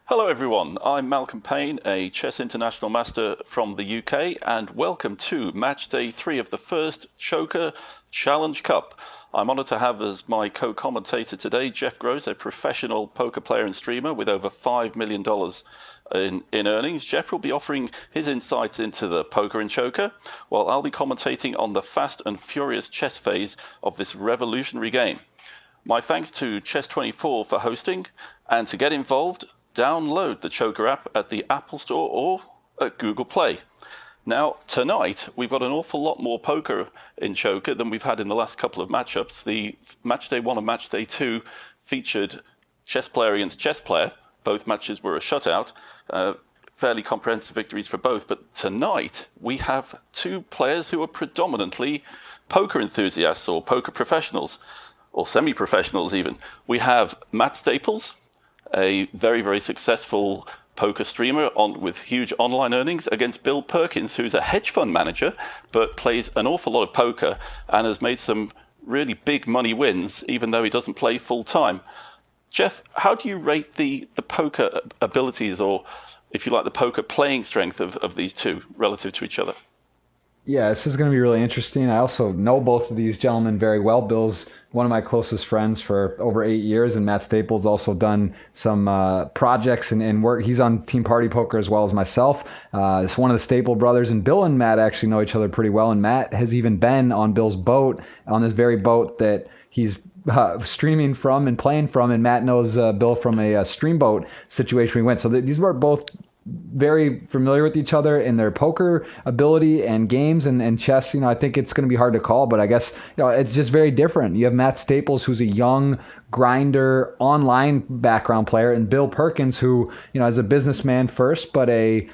Hello everyone, I'm Malcolm Payne, a Chess International Master from the UK, and welcome to Match Day 3 of the first Choker Challenge Cup. I'm honoured to have as my co-commentator today Jeff Gross, a professional poker player and streamer with over $5 million in earnings. Jeff will be offering his insights into the poker and choker, while I'll be commentating on the fast and furious chess phase of this revolutionary game. My thanks to Chess24 for hosting, and to get involved, download the Choker app at the Apple Store or at Google Play. Now, tonight, we've got an awful lot more poker in Choker than we've had in the last couple of matchups. The Match Day 1 and Match Day 2 featured chess player against chess player. Both matches were a shutout. Fairly comprehensive victories for both. But tonight, we have two players who are predominantly poker enthusiasts or poker professionals, or semi-professionals even. We have Matt Staples, a very, very successful poker streamer with huge online earnings, against Bill Perkins, who's a hedge fund manager, but plays an awful lot of poker and has made some really big money wins, even though he doesn't play full time. Jeff, how do you rate the poker abilities, or if you like, the poker playing strength of these two relative to each other? Yeah, this is going to be really interesting. I also know both of these gentlemen very well. Bill's one of my closest friends for over 8 years, and Matt Staples also done some projects and work. He's on Team Party Poker as well as myself. It's one of the Staple brothers, and Bill and Matt actually know each other pretty well, and Matt has even been on Bill's boat, on this very boat that he's streaming from and playing from, and Matt knows Bill from a streamboat situation we went. So these were both very familiar with each other in their poker ability and games and chess. I think it's going to be hard to call, but I guess it's just very different. You have Matt Staples, who's a young grinder online background player, and Bill Perkins, who is a businessman first, but he's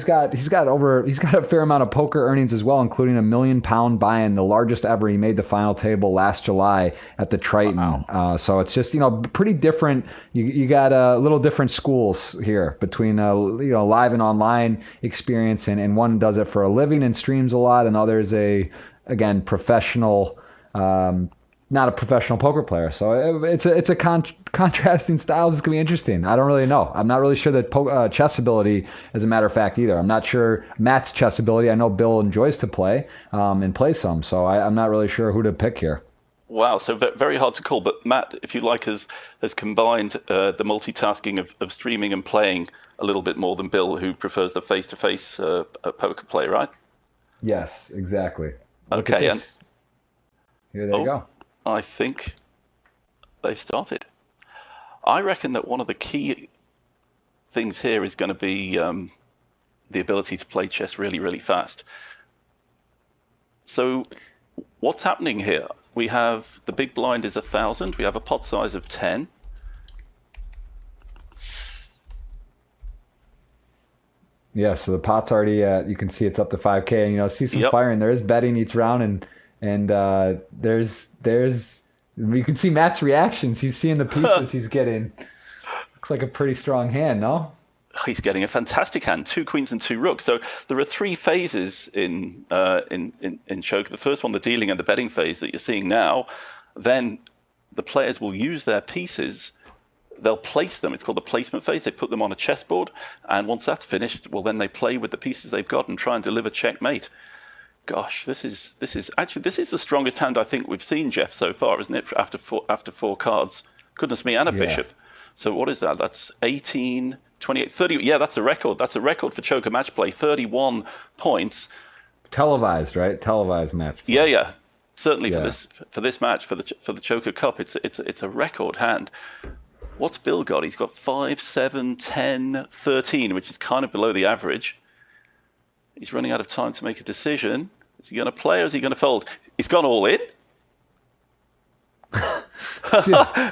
got a fair amount of poker earnings as well, including £1 million buy-in, the largest ever. He made the final table last July at the Triton. Wow. So it's just pretty different. You got a little different schools here between live and online experience, and one does it for a living and streams a lot, and others professional. Not a professional poker player. So it's a contrasting styles. It's going to be interesting. I don't really know. I'm not really sure that chess ability, as a matter of fact, either. I'm not sure Matt's chess ability. I know Bill enjoys to play and play some. So I'm not really sure who to pick here. Wow, so very hard to call. But Matt, if you like, has combined the multitasking of streaming and playing a little bit more than Bill, who prefers the face-to-face poker play, right? Yes, exactly. Okay. And here they go. I think they've started. I reckon that one of the key things here is going to be the ability to play chess really, really fast. So what's happening here? We have the big blind is 1,000. We have a pot size of 10. Yeah, so the pot's already you can see it's up to 5K, and see some firing. There is betting each round, and there's you can see Matt's reactions. He's seeing the pieces he's getting. Looks like a pretty strong hand, no? He's getting a fantastic hand, 2 queens and 2 rooks. So there are 3 phases in Choker. The first one, the dealing and the betting phase that you're seeing now. Then the players will use their pieces. They'll place them. It's called the placement phase. They put them on a chessboard, and once that's finished, well, then they play with the pieces they've got and try and deliver checkmate. Gosh, this is the strongest hand I think we've seen, Jeff, so far, isn't it? After four cards, goodness me, and a bishop. So what is that? That's 18, 28, 30. Yeah, that's a record. That's a record for Choker match play. 31 points. Televised, right? Televised match play. Yeah. Certainly for this match for the Choker Cup, it's a record hand. What's Bill got? He's got 5, 7, 10, 13, which is kind of below the average. He's running out of time to make a decision. Is he going to play or is he going to fold? He's gone all in.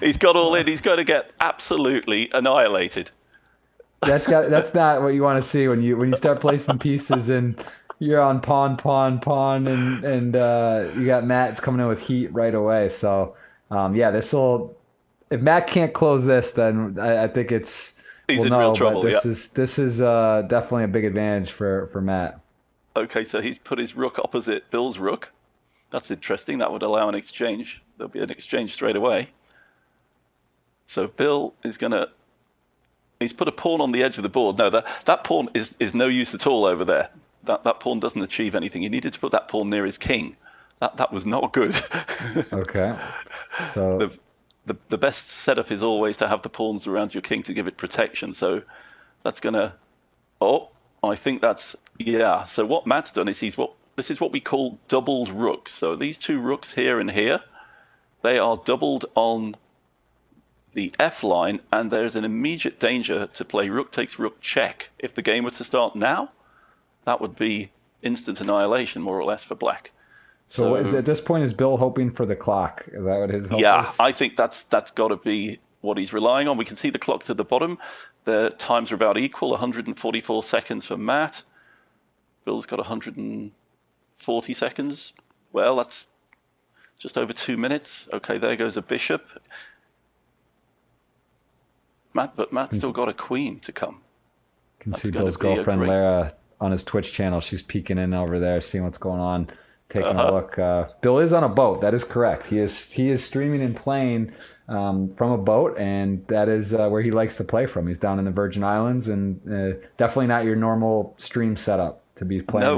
He's got all in. He's going to get absolutely annihilated. That's not what you want to see when you start placing pieces and you're on pawn, and you got Matt's coming in with heat right away. So if Matt can't close this, then I think he's in real trouble. This is definitely a big advantage for Matt. Okay, so he's put his rook opposite Bill's rook. That's interesting. That would allow an exchange. There'll be an exchange straight away. So Bill is going to He's put a pawn on the edge of the board. No, that pawn is no use at all over there. That pawn doesn't achieve anything. He needed to put that pawn near his king. That was not good. Okay. So the best setup is always to have the pawns around your king to give it protection. So that's gonna. Oh, I think that's yeah. So what Matt's done is this is what we call doubled rooks. So these two rooks here and here, they are doubled on the F line, and there's an immediate danger to play rook takes rook check. If the game were to start now, that would be instant annihilation, more or less, for black. So at this point, is Bill hoping for the clock? Is that what his hope is? I think that's got to be what he's relying on. We can see the clocks at the bottom. The times are about equal, 144 seconds for Matt. Bill's got 140 seconds. Well, that's just over 2 minutes. Okay, there goes a bishop. But Matt's still got a queen to come. You can see Bill's girlfriend Lara on his Twitch channel. She's peeking in over there, seeing what's going on, taking a look. Bill is on a boat. That is correct. He is streaming and playing from a boat, and that is where he likes to play from. He's down in the Virgin Islands, and definitely not your normal stream setup to be playing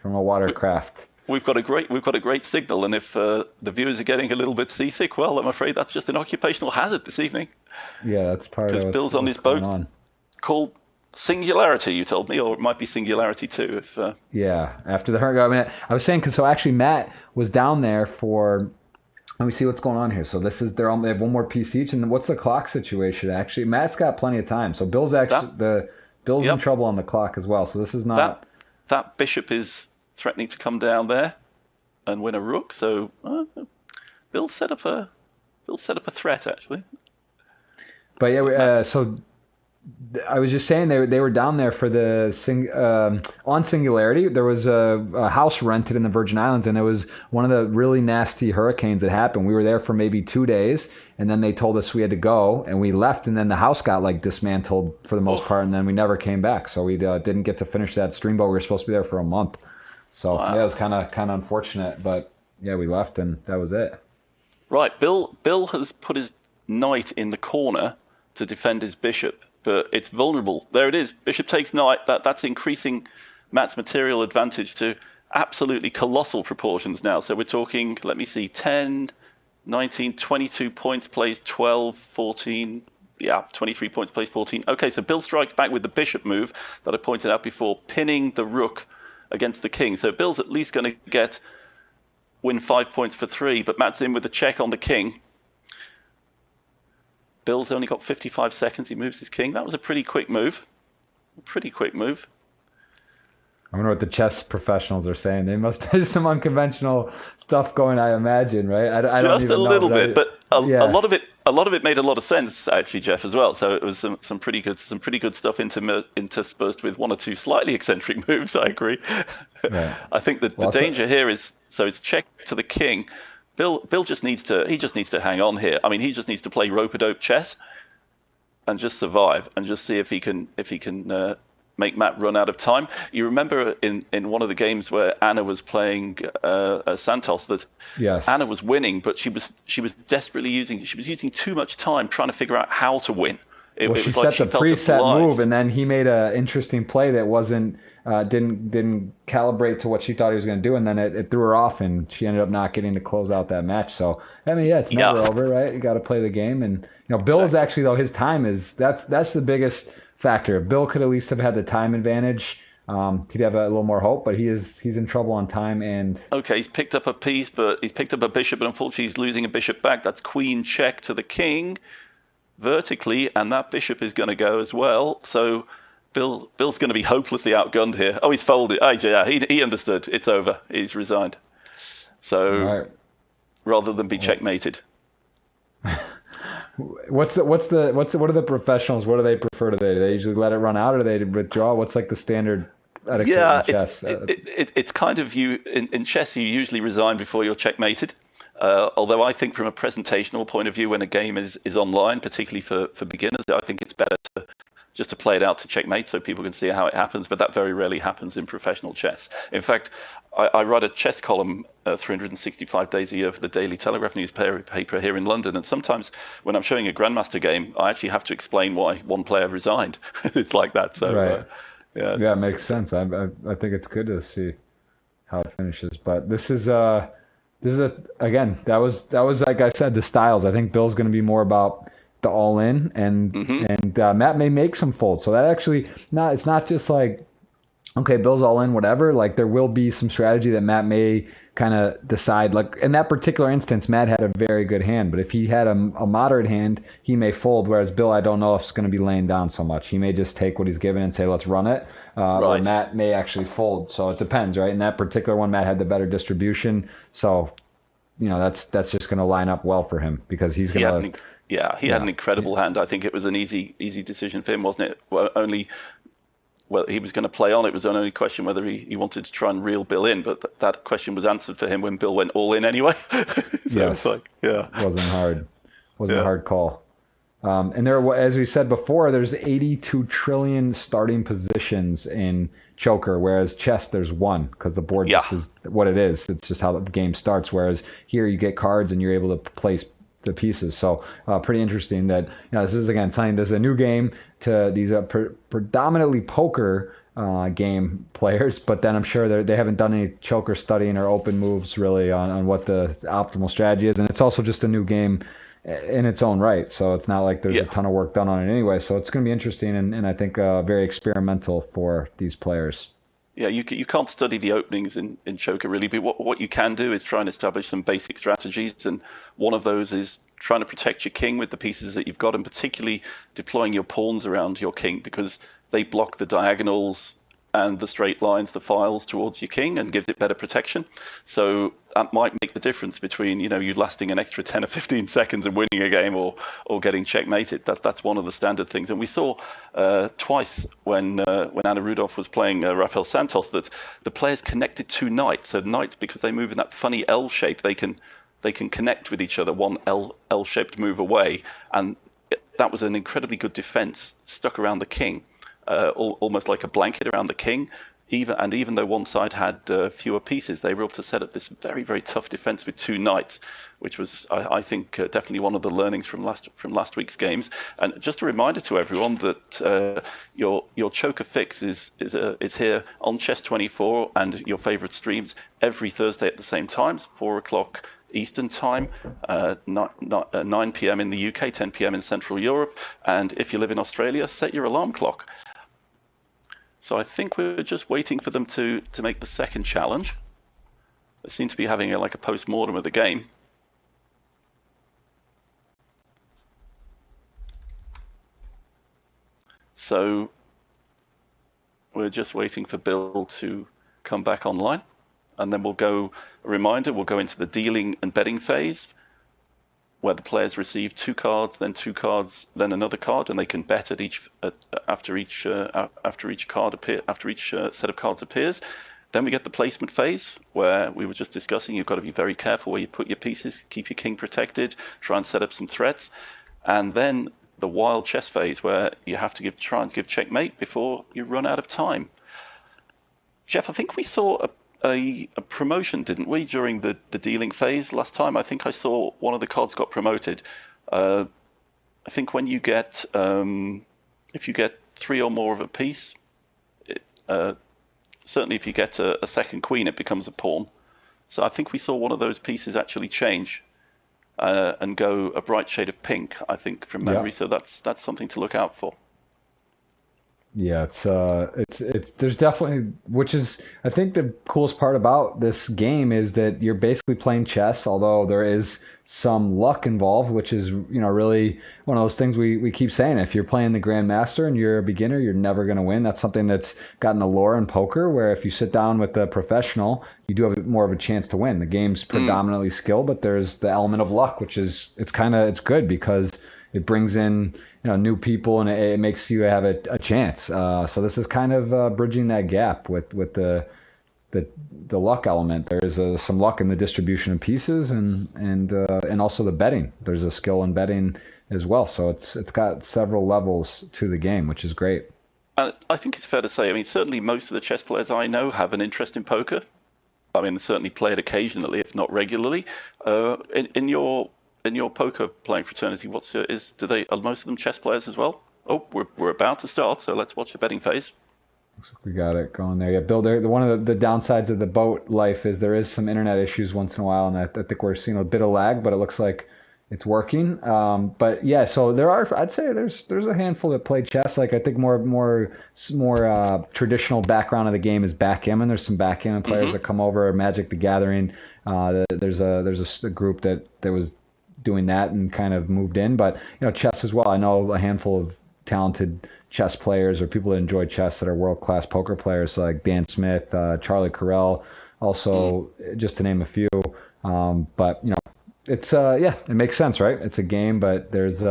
from a watercraft. We've got a great signal, and if the viewers are getting a little bit seasick, well, I'm afraid that's just an occupational hazard this evening. Yeah, that's part of it. Because Bill's on his boat called Singularity, you told me, or it might be Singularity 2. Yeah, after the hurricane. I mean, I was saying, because so actually Matt was down there for. Let me see what's going on here. So they have one more piece each, and what's the clock situation? Actually, Matt's got plenty of time. So Bill's in trouble on the clock as well. So this is not that bishop is threatening to come down there and win a rook. So Bill set up a threat actually. But yeah, so I was just saying they were down there for the on Singularity. There was a house rented in the Virgin Islands, and it was one of the really nasty hurricanes that happened. We were there for maybe 2 days, and then they told us we had to go, and we left, and then the house got dismantled for the most part, and then we never came back. So we didn't get to finish that streamboat. We were supposed to be there for a month. So yeah, it was kind of unfortunate, but yeah, we left, and that was it. Right, Bill has put his knight in the corner to defend his bishop, but it's vulnerable. There it is. Bishop takes knight. That's increasing Matt's material advantage to absolutely colossal proportions now. So we're talking, let me see, 10, 19, 22 points, plays 12, 14. Yeah, 23 points, plays 14. Okay, so Bill strikes back with the bishop move that I pointed out before, pinning the rook against the king. So Bill's at least going to win 5 points for 3, but Matt's in with a check on the king. Bill's only got 55 seconds. He moves his king. That was a pretty quick move. I wonder what the chess professionals are saying. They must have some unconventional stuff going, I imagine, right? I don't even know. Just a little bit, but a lot of it made a lot of sense, actually, Jeff, as well. So it was some pretty good stuff interspersed with one or two slightly eccentric moves. I agree. Right. I think that the danger here is it's check to the king. Bill just needs to hang on here. I mean, he just needs to play rope-a-dope chess and just survive and just see if he can make Matt run out of time. You remember in one of the games where Anna was playing Santos that Anna was winning, but she was desperately using too much time trying to figure out how to win. She set the preset move, and then he made an interesting play that didn't calibrate to what she thought he was going to do, and then it threw her off, and she ended up not getting to close out that match. So I mean, it's never over, right? You got to play the game, and Bill is actually, though, his time is that's the biggest factor. If Bill could at least have had the time advantage, he'd have a little more hope, but he's in trouble on time. And okay, he's picked up a piece, but he's picked up a bishop, but unfortunately he's losing a bishop back. That's queen check to the king vertically, and that bishop is going to go as well. So Bill's going to be hopelessly outgunned here. Oh, he's folded. Oh, yeah, he understood. It's over. He's resigned. So rather than be checkmated. What are the professionals? What do they prefer? Do they usually let it run out, or do they withdraw? What's the standard etiquette in chess? It's kind of in chess. You usually resign before you're checkmated. Although I think from a presentational point of view, when a game is online, particularly for beginners, I think it's better just to play it out to checkmate so people can see how it happens, but that very rarely happens in professional chess. In fact, I write a chess column 365 days a year for the Daily Telegraph newspaper here in London, and sometimes when I'm showing a Grandmaster game, I actually have to explain why one player resigned. It's like that. So, right. Yeah, it makes sense. I think it's good to see how it finishes, but this is again, that was like I said, the styles. I think Bill's going to be more about the all in, and Matt may make some folds. So that actually it's not just like, okay, Bill's all in, whatever. Like there will be some strategy that Matt may kind of decide. Like in that particular instance, Matt had a very good hand, but if he had a moderate hand, he may fold. Whereas Bill, I don't know if it's going to be laying down so much. He may just take what he's given and say, let's run it. Or Matt may actually fold. So it depends, right? In that particular one, Matt had the better distribution. So, that's just going to line up well for him because he's going to. He had an incredible hand. I think it was an easy decision for him, wasn't it? Well, he was going to play on. It was the only question whether he wanted to try and reel Bill in, but that question was answered for him when Bill went all in anyway. Yes. Wasn't hard. Wasn't a hard call. And there, as we said before, there's 82 trillion starting positions in Choker, whereas chess there's one because the board just is what it is. It's just how the game starts. Whereas here you get cards and you're able to place the pieces. So pretty interesting that this is again something. This is a new game to these predominantly poker game players, but then I'm sure they haven't done any Choker studying or open moves really on what the optimal strategy is, and it's also just a new game in its own right. So it's not like there's a ton of work done on it anyway. So it's going to be interesting and I think very experimental for these players. Yeah, you can't study the openings in Choker really, but what you can do is try and establish some basic strategies, and one of those is trying to protect your king with the pieces that you've got, and particularly deploying your pawns around your king because they block the diagonals and the straight lines, the files towards your king, and gives it better protection. So that might make the difference between you lasting an extra 10 or 15 seconds and winning a game or getting checkmated. That's one of the standard things. And we saw twice when Anna Rudolph was playing Rafael Santos that the players connected two knights. So knights, because they move in that funny L shape, they can connect with each other one L-shaped move away, and that was an incredibly good defense stuck around the king. Almost like a blanket around the king. Even though one side had fewer pieces, they were able to set up this very, very tough defense with two knights, which was, I think, definitely one of the learnings from last week's games. And just a reminder to everyone that your Choker fix is here on Chess24 and your favorite streams every Thursday at the same times, 4:00 Eastern Time, 9 p.m. in the UK, 10 p.m. in Central Europe. And if you live in Australia, set your alarm clock. So I think we're just waiting for them to make the second challenge. They seem to be having a post-mortem of the game. So we're just waiting for Bill to come back online. And then we'll go into the dealing and betting phase, where the players receive two cards, then another card, and they can bet after each set of cards appears. Then we get the placement phase, where we were just discussing. You've got to be very careful where you put your pieces, keep your king protected, try and set up some threats, and then the wild chess phase, where you have to try and give checkmate before you run out of time. Jeff, I think we saw a promotion, didn't we, during the dealing phase last time? I think I saw one of the cards got promoted. I think when you get, if you get three or more of a piece, certainly if you get a second queen, it becomes a pawn. So I think we saw one of those pieces actually change and go a bright shade of pink, I think, from memory. Yeah. So that's something to look out for. Yeah, it's there's definitely, which is I think the coolest part about this game is that you're basically playing chess, although there is some luck involved, which is really one of those things we keep saying. If you're playing the Grandmaster and you're a beginner, you're never going to win. That's something that's gotten a lore in poker, where if you sit down with a professional, you do have more of a chance to win. The game's predominantly skill, but there's the element of luck, which is it's good because it brings in new people and it makes you have a chance. So this is kind of bridging that gap with the luck element. There is some luck in the distribution of pieces and also the betting. There's a skill in betting as well. So it's got several levels to the game, which is great. And I think it's fair to say, I mean, certainly most of the chess players I know have an interest in poker. I mean, certainly play it occasionally, if not regularly. In your poker playing fraternity, are most of them chess players as well? Oh, we're about to start, so let's watch the betting phase. Looks like we got it going there. Yeah, Bill, one of the downsides of the boat life is there is some internet issues once in a while, and I think we're seeing a bit of lag, but it looks like it's working. But yeah, so I'd say there's a handful that play chess. Like I think more traditional background of the game is backgammon. There's some backgammon players that come over, Magic the Gathering. There's a group that was doing that and kind of moved in, but chess as well. I know a handful of talented chess players or people that enjoy chess that are world-class poker players, like Dan Smith, Charlie Carell, also just to name a few. But it's it makes sense, right? It's a game, but there's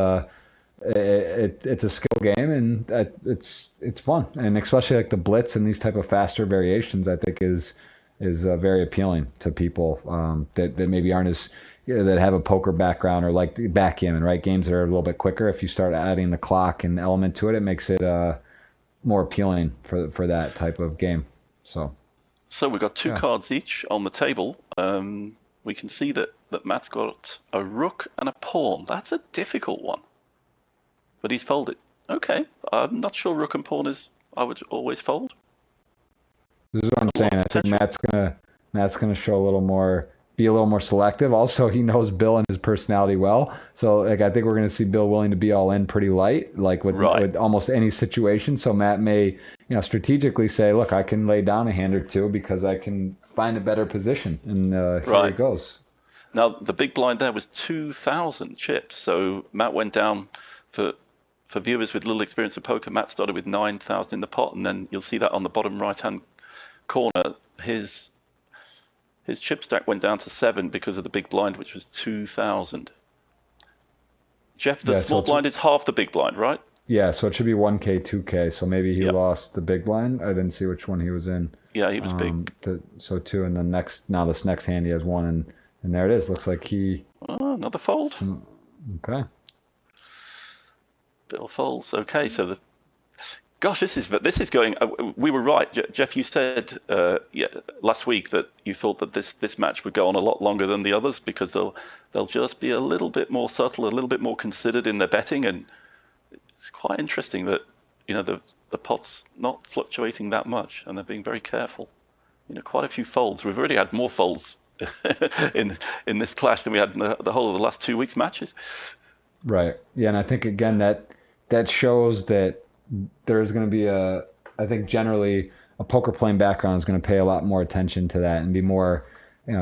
it's a skill game, and it's fun, and especially like the blitz and these type of faster variations, I think is very appealing to people that maybe aren't as that have a poker background or like backgammon, right? Games that are a little bit quicker. If you start adding the clock and element to it, it makes it more appealing for that type of game. So we've got two cards each on the table. We can see that Matt's got a rook and a pawn. That's a difficult one, but he's folded. Okay, I'm not sure rook and pawn I would always fold. This is what I'm saying. I think Matt's gonna show be a little more selective. Also, he knows Bill and his personality well. So, like, I think we're going to see Bill willing to be all in pretty light, like with almost any situation. So Matt may, strategically say, look, I can lay down a hand or two because I can find a better position. And here it goes. Now, the big blind there was 2,000 chips. So Matt went down for viewers with little experience of poker. Matt started with 9,000 in the pot. And then you'll see that on the bottom right-hand corner, his chip stack went down to 7 because of the big blind, which was 2,000. Jeff, the small blind is half the big blind, right? Yeah, so it should be 1K, 2K. So maybe he lost the big blind. I didn't see which one he was in. Yeah, he was big. So 2, and then this next hand he has 1, and there it is. Looks like he... Oh, another fold. Okay. Bill folds. Okay, so gosh, this is going. We were right, Jeff. You said last week that you thought that this match would go on a lot longer than the others because they'll just be a little bit more subtle, a little bit more considered in their betting, and it's quite interesting that the pot's not fluctuating that much, and they're being very careful. Quite a few folds. We've already had more folds in this clash than we had in the whole of the last 2 weeks' matches. Right. Yeah, and I think again that shows that there's going to be I think generally a poker playing background is going to pay a lot more attention to that and be more,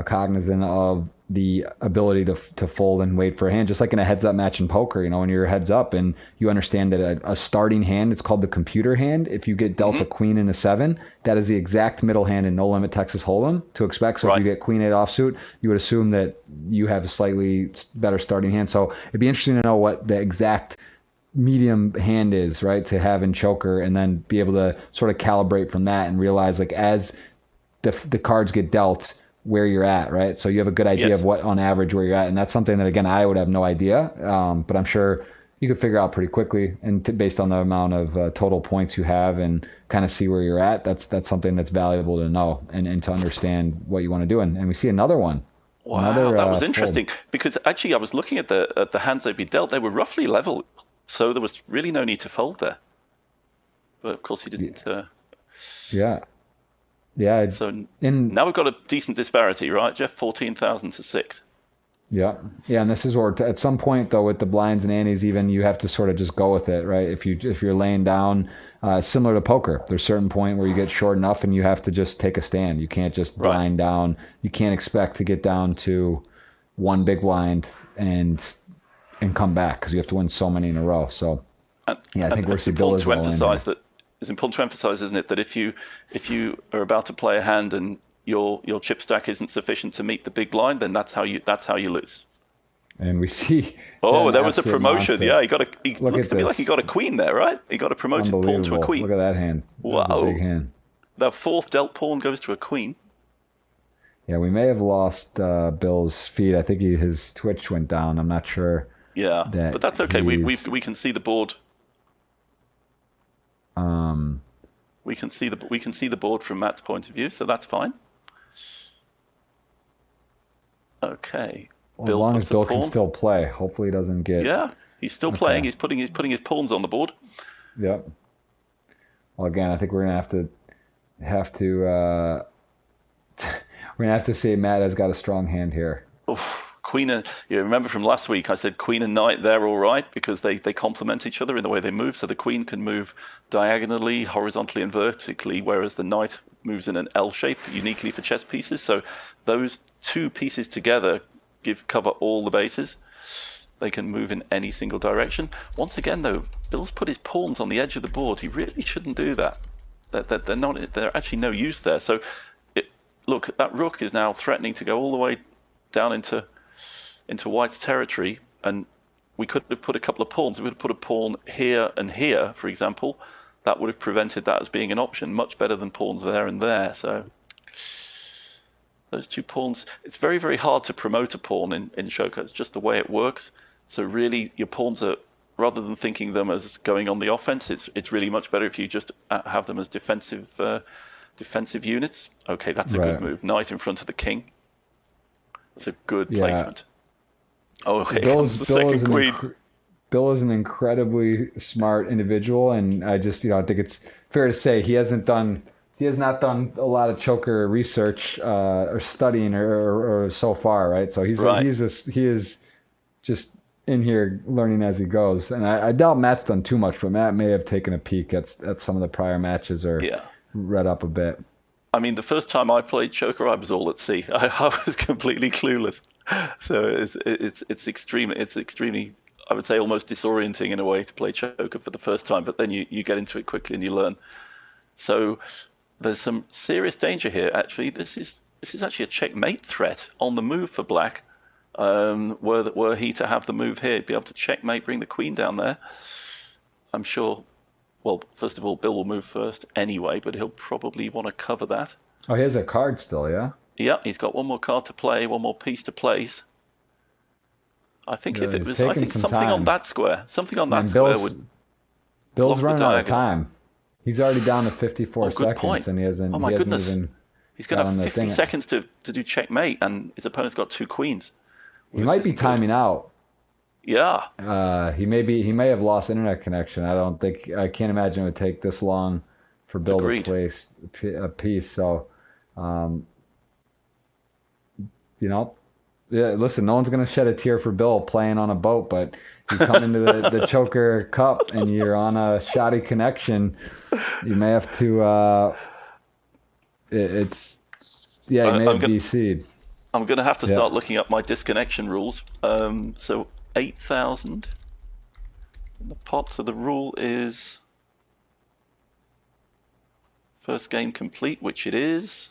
cognizant of the ability to fold and wait for a hand, just like in a heads-up match in poker. When you're heads up and you understand that a starting hand, it's called the computer hand. If you get dealt a queen and a 7, that is the exact middle hand in No Limit Texas Hold'em to expect. So if you get queen 8 offsuit, you would assume that you have a slightly better starting hand. So it'd be interesting to know what the exact medium hand is, right, to have in choker, and then be able to sort of calibrate from that and realize, like, as the cards get dealt, where you're at, right? So you have a good idea of what on average where you're at, and that's something that again I would have no idea, but I'm sure you could figure out pretty quickly, and based on the amount of total points you have and kind of see where you're at. That's something that's valuable to know and to understand what you want to do. And we see another one. Wow, that was interesting because actually I was looking at the hands they'd be dealt. They were roughly level. So there was really no need to fold there. But of course he didn't. Yeah. So now we've got a decent disparity, right, Jeff? 14,000 to 6. Yeah. And this is where at some point though, with the blinds and antes, even you have to sort of just go with it, right? If you're laying down, similar to poker, there's a certain point where you get short enough and you have to just take a stand. You can't just blind down. You can't expect to get down to one big blind and come back because you have to win so many in a row. So I think we're important to emphasize that. It's important to emphasize, isn't it, that if you are about to play a hand and your chip stack isn't sufficient to meet the big blind, then that's how you lose. And we see. Oh, there was a promotion. Monster. Yeah, he looks to me like he got a queen there, right? He got a promoted pawn to a queen. Look at that hand. Wow, a big hand. The fourth dealt pawn goes to a queen. Yeah, we may have lost Bill's feed. I think his Twitch went down. I'm not sure. Yeah, but that's okay. We can see the board. We can see the board from Matt's point of view, so that's fine. Okay. Well, as long as Bill can still play, hopefully he doesn't get. Yeah, he's still playing. He's putting his pawns on the board. Yep. Well, again, I think we're gonna have to we're gonna have to say Matt has got a strong hand here. Oof. Queen and you remember from last week I said Queen and Knight, they're all right because they complement each other in the way they move. So the Queen can move diagonally, horizontally and vertically, whereas the Knight moves in an L shape uniquely for chess pieces. So those two pieces together cover all the bases. They can move in any single direction. Once again though, Bill's put his pawns on the edge of the board. He really shouldn't do that. They're actually no use there. So look, that rook is now threatening to go all the way down into White's territory, and we could have put a couple of pawns. We would have put a pawn here and here, for example. That would have prevented that as being an option, much better than pawns there and there. So those two pawns, it's very, very hard to promote a pawn in Shoka. It's just the way it works. So really, your pawns are, rather than thinking them as going on the offense, it's really much better if you just have them as defensive units. Okay, that's a good move. Knight in front of the king. That's a good placement. Oh, here comes the second queen. Bill is an incredibly smart individual, and I just, I think it's fair to say he has not done a lot of choker research or studying or so far, right? So he is just in here learning as he goes, and I doubt Matt's done too much, but Matt may have taken a peek at some of the prior matches or read up a bit. I mean, the first time I played choker, I was all at sea. I was completely clueless. So it's extremely, I would say, almost disorienting in a way to play choker for the first time. But then you get into it quickly and you learn. So there's some serious danger here. Actually, this is actually a checkmate threat on the move for Black. Were he to have the move here, he'd be able to checkmate, bring the queen down there. I'm sure. Well, first of all, Bill will move first anyway, but he'll probably want to cover that. Oh, he has a card still, yeah? Yeah, he's got one more card to play, one more piece to place. I think if it was, I think something on that square, would. Bill's running out of time. He's already down to 54 seconds, point. And he hasn't. Oh my goodness! He's going to have 50 thing. Seconds to do checkmate, and his opponent's got two queens. He might be timing out. Yeah. He may have lost internet connection. I can't imagine it would take this long for Bill to place a piece. So, listen, no one's going to shed a tear for Bill playing on a boat, but you come into the Choker Cup and you're on a shoddy connection, you may have to, you may have DC'd. I'm going to have to start looking up my disconnection rules. So 8,000 in the pot. So the rule is first game complete, which it is.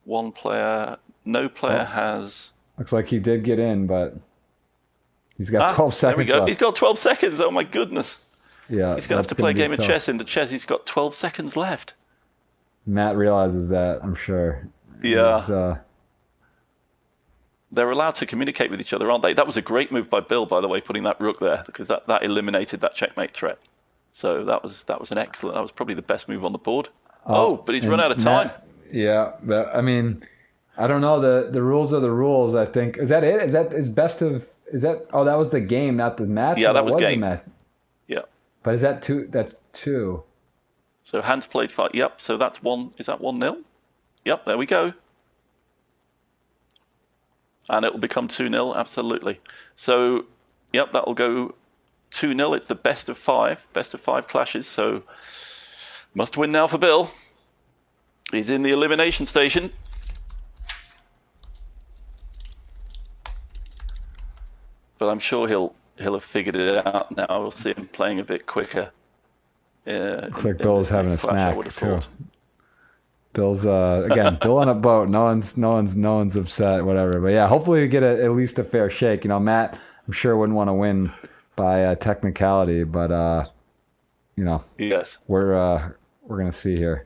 One player, no player has... Looks like he did get in, but he's got 12 seconds left. He's got 12 seconds. Oh my goodness. Yeah. He's going to have to play a game of chess. In the chess, he's got 12 seconds left. Matt realizes that, I'm sure. Yeah. They're allowed to communicate with each other, aren't they? That was a great move by Bill, by the way, putting that rook there, because that eliminated that checkmate threat. So that was an excellent. That was probably the best move on the board. But he's run out of time. But I mean, I don't know. The rules are the rules. I think is that it? Is best of? Is that? Oh, that was the game, not the match. Yeah, that was game. The match? Yeah. But is that two? That's two. So hands played 5. Yep. So that's 1. Is that 1-0? Yep. There we go. And it will become 2-0, absolutely. So, yep, that will go 2-0. It's the best of 5 clashes. So, must win now for Bill. He's in the elimination station. But I'm sure he'll have figured it out now. We'll see him playing a bit quicker. Looks like Bill's having a snack too. Bill's again, Bill on a boat. No one's upset, whatever. But yeah, hopefully we get at least a fair shake. Matt, I'm sure wouldn't want to win by technicality, but yes, we're gonna see here.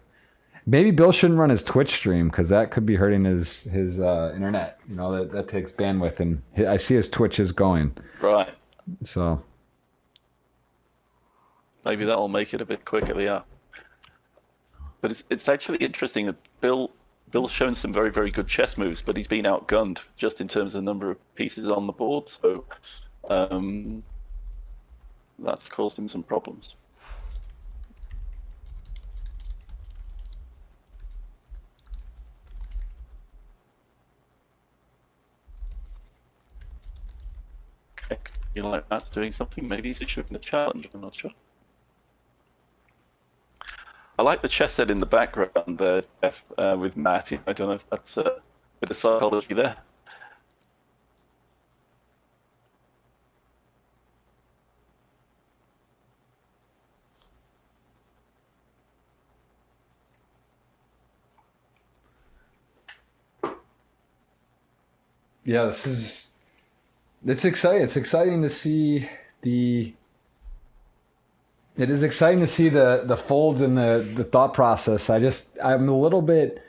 Maybe Bill shouldn't run his Twitch stream because that could be hurting his internet. That takes bandwidth, and I see his Twitch is going. Right. So Maybe that'll make it a bit quicker, yeah. But it's actually interesting that Bill's shown some very, very good chess moves, but he's been outgunned just in terms of the number of pieces on the board. So um, that's caused him some problems. Okay, you like Matt's doing something? Maybe he's issuing a challenge. I'm not sure. I like the chess set in the background there, Jeff, with Matt. I don't know if that's a bit of psychology there. yeah, it's exciting. It's exciting to see the. It is exciting to see the folds and the thought process. I'm a little bit.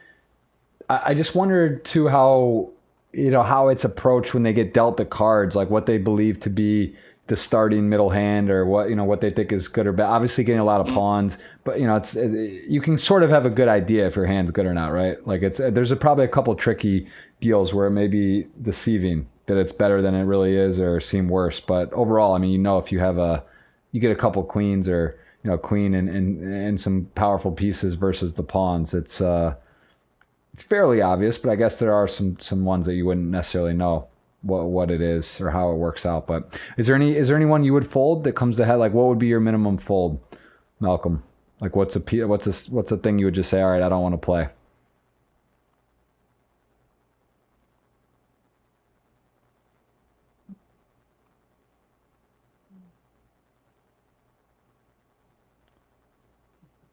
I just wondered too how how it's approached when they get dealt the cards, like what they believe to be the starting middle hand, or what they think is good or bad. Obviously, getting a lot of pawns, but you can sort of have a good idea if your hand's good or not, right? Like probably a couple tricky deals where it may be deceiving that it's better than it really is, or seem worse. But overall, I mean, if you get a couple queens, or queen and some powerful pieces versus the pawns, it's fairly obvious, but I guess there are some ones that you wouldn't necessarily know what it is or how it works out. But is there anyone you would fold that comes to head? Like, what would be your minimum fold, Malcolm? Like, what's a thing you would just say, all right, I don't want to play?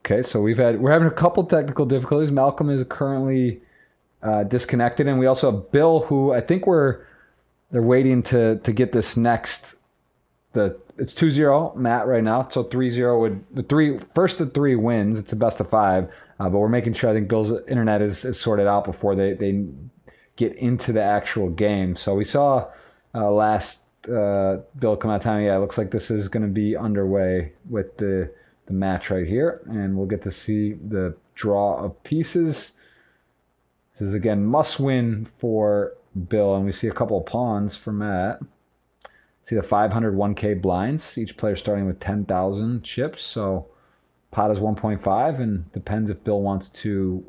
Okay, so we're having a couple technical difficulties. Malcolm is currently disconnected, and we also have Bill, who I think they're waiting to get this next. It's 2-0 Matt right now, so 3-0 first of three wins. It's a best of five, but we're making sure. I think Bill's internet is sorted out before they get into the actual game. So we saw last Bill come out of time. Yeah, it looks like this is going to be underway with the match right here, and we'll get to see the draw of pieces. This is again must win for Bill, and we see a couple of pawns for Matt. See the 501k blinds, each player starting with 10,000 chips, so pot is 1.5, and depends if Bill wants to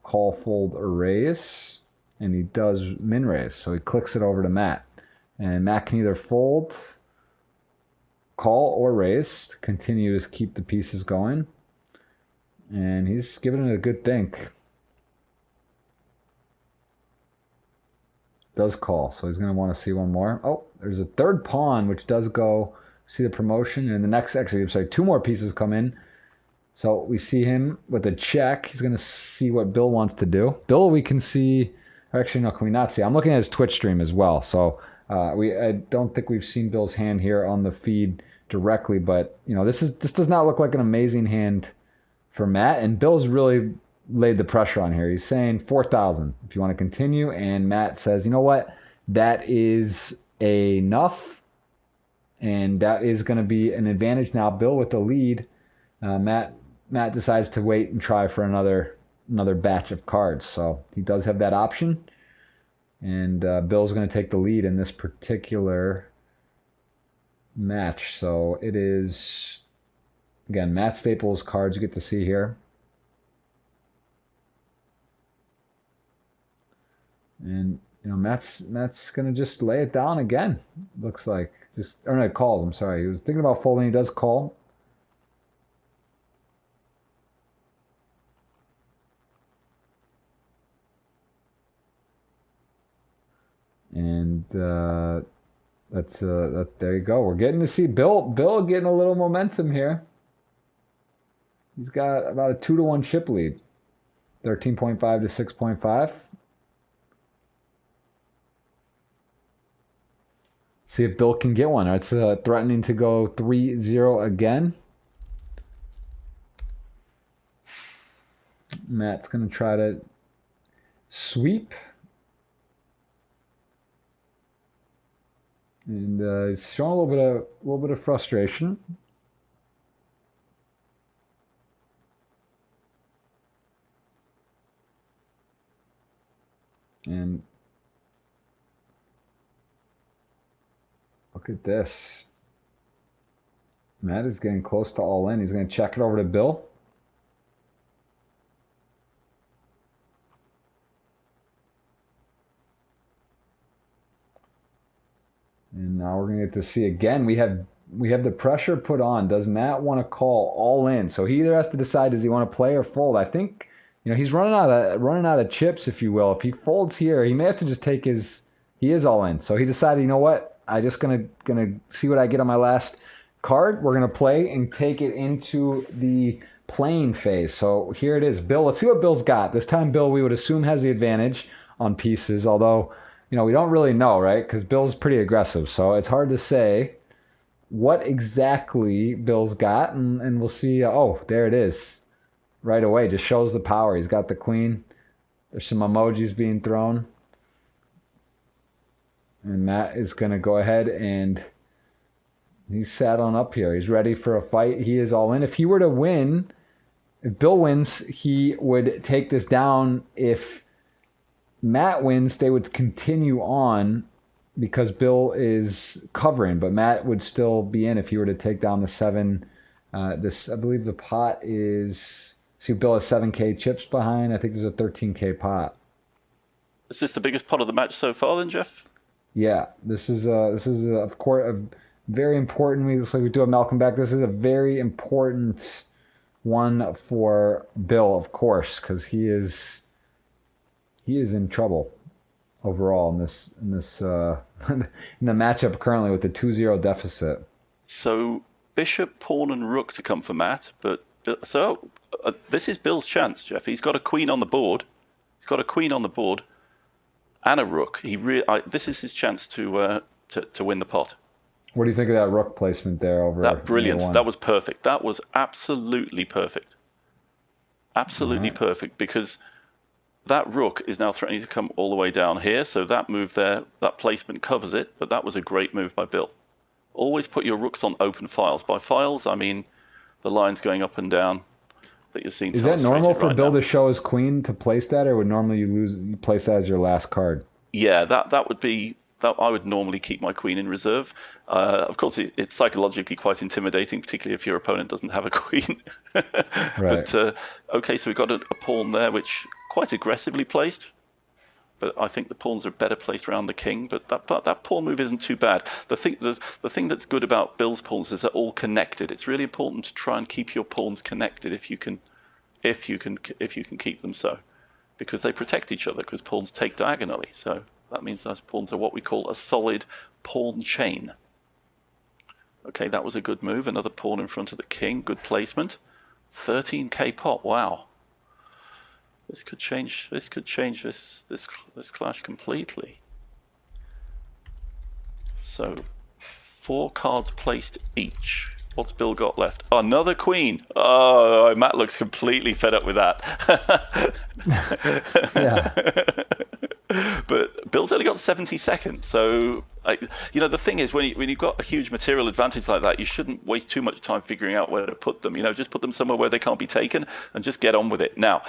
call, fold, or raise, and he does min raise, so he clicks it over to Matt, and Matt can either fold, call, or raise to continue to keep the pieces going, and he's giving it a good think. Does call, so he's going to want to see one more. Oh, there's a third pawn, which does go. See the promotion, and the next, actually, I'm sorry, two more pieces come in. So we see him with a check. He's going to see what Bill wants to do. Bill, we can see. Actually, no, can we not see? I'm looking at his Twitch stream as well. So I don't think we've seen Bill's hand here on the feed directly, but this does not look like an amazing hand for Matt, and Bill's really laid the pressure on here. He's saying 4,000 if you want to continue, and Matt says, you know what, that is enough, and that is going to be an advantage now. Bill with the lead. Matt decides to wait and try for another batch of cards, so he does have that option, and Bill's going to take the lead in this particular match. So it is, again, Matt Staples cards you get to see here. And Matt's gonna just lay it down again. Looks like calls. I'm sorry. He was thinking about folding. He does call. And that's there you go. We're getting to see Bill getting a little momentum here. He's got about a 2-1 chip lead, 13.5 to 6.5. See if Bill can get one. It's threatening to go 3-0 again. Matt's going to try to sweep. And he's showing a little bit of frustration. And look at this. Matt is getting close to all in. He's going to check it over to Bill. And now we're going to get to see again. We have the pressure put on. Does Matt want to call all in? So he either has to decide, does he want to play or fold? I think, he's running out of chips, if you will. If he folds here, he may have to just take his. He is all in. So he decided, you know what? I just gonna see what I get on my last card. We're gonna play and take it into the playing phase. So here it is, Bill. Let's see what Bill's got this time. Bill, we would assume, has the advantage on pieces, although. We don't really know, right? Because Bill's pretty aggressive, so it's hard to say what exactly Bill's got, and we'll see. Oh, there it is. Right away, just shows the power. He's got the queen. There's some emojis being thrown. And Matt is going to go ahead and he's saddling up here. He's ready for a fight. He is all in. If he were to win, if Bill wins, he would take this down. If Matt wins, they would continue on because Bill is covering, but Matt would still be in if he were to take down the 7. I believe the pot is. See, Bill has 7K chips behind. I think there's a 13K pot. Is this the biggest pot of the match so far, then, Jeff? Yeah, this is of course a very important. We do have Malcolm back. This is a very important one for Bill, of course, because he is in trouble overall in this in the matchup currently with the 2-0 deficit. So bishop, pawn, and rook to come for Matt, but this is Bill's chance, Jeff. He's got a queen on the board. And a rook. This is his chance to win the pot. What do you think of that rook placement there over? That brilliant. That was perfect. That was absolutely perfect. Absolutely perfect, because that rook is now threatening to come all the way down here. So that move there, that placement covers it. But that was a great move by Bill. Always put your rooks on open files. By files, I mean the lines going up and down that you're seeing. Is that normal for Bill to show his queen to place that, or would normally you place that as your last card? Yeah, that would be. I would normally keep my queen in reserve. Of course, it's psychologically quite intimidating, particularly if your opponent doesn't have a queen. Right. But okay, so we've got a pawn there, which quite aggressively placed. But I think the pawns are better placed around the king. But that pawn move isn't too bad. The thing that's good about Bill's pawns is they're all connected. It's really important to try and keep your pawns connected if you can keep them so, because they protect each other. Because pawns take diagonally, so that means those pawns are what we call a solid pawn chain. Okay, that was a good move. Another pawn in front of the king. Good placement. 13k pot. Wow. This could change this clash completely. So 4 cards placed each. What's Bill got left? Oh, another queen. Oh, Matt looks completely fed up with that. Yeah. But Bill's only got 70 seconds. So, the thing is, when you've got a huge material advantage like that, you shouldn't waste too much time figuring out where to put them. Just put them somewhere where they can't be taken and just get on with it. Now,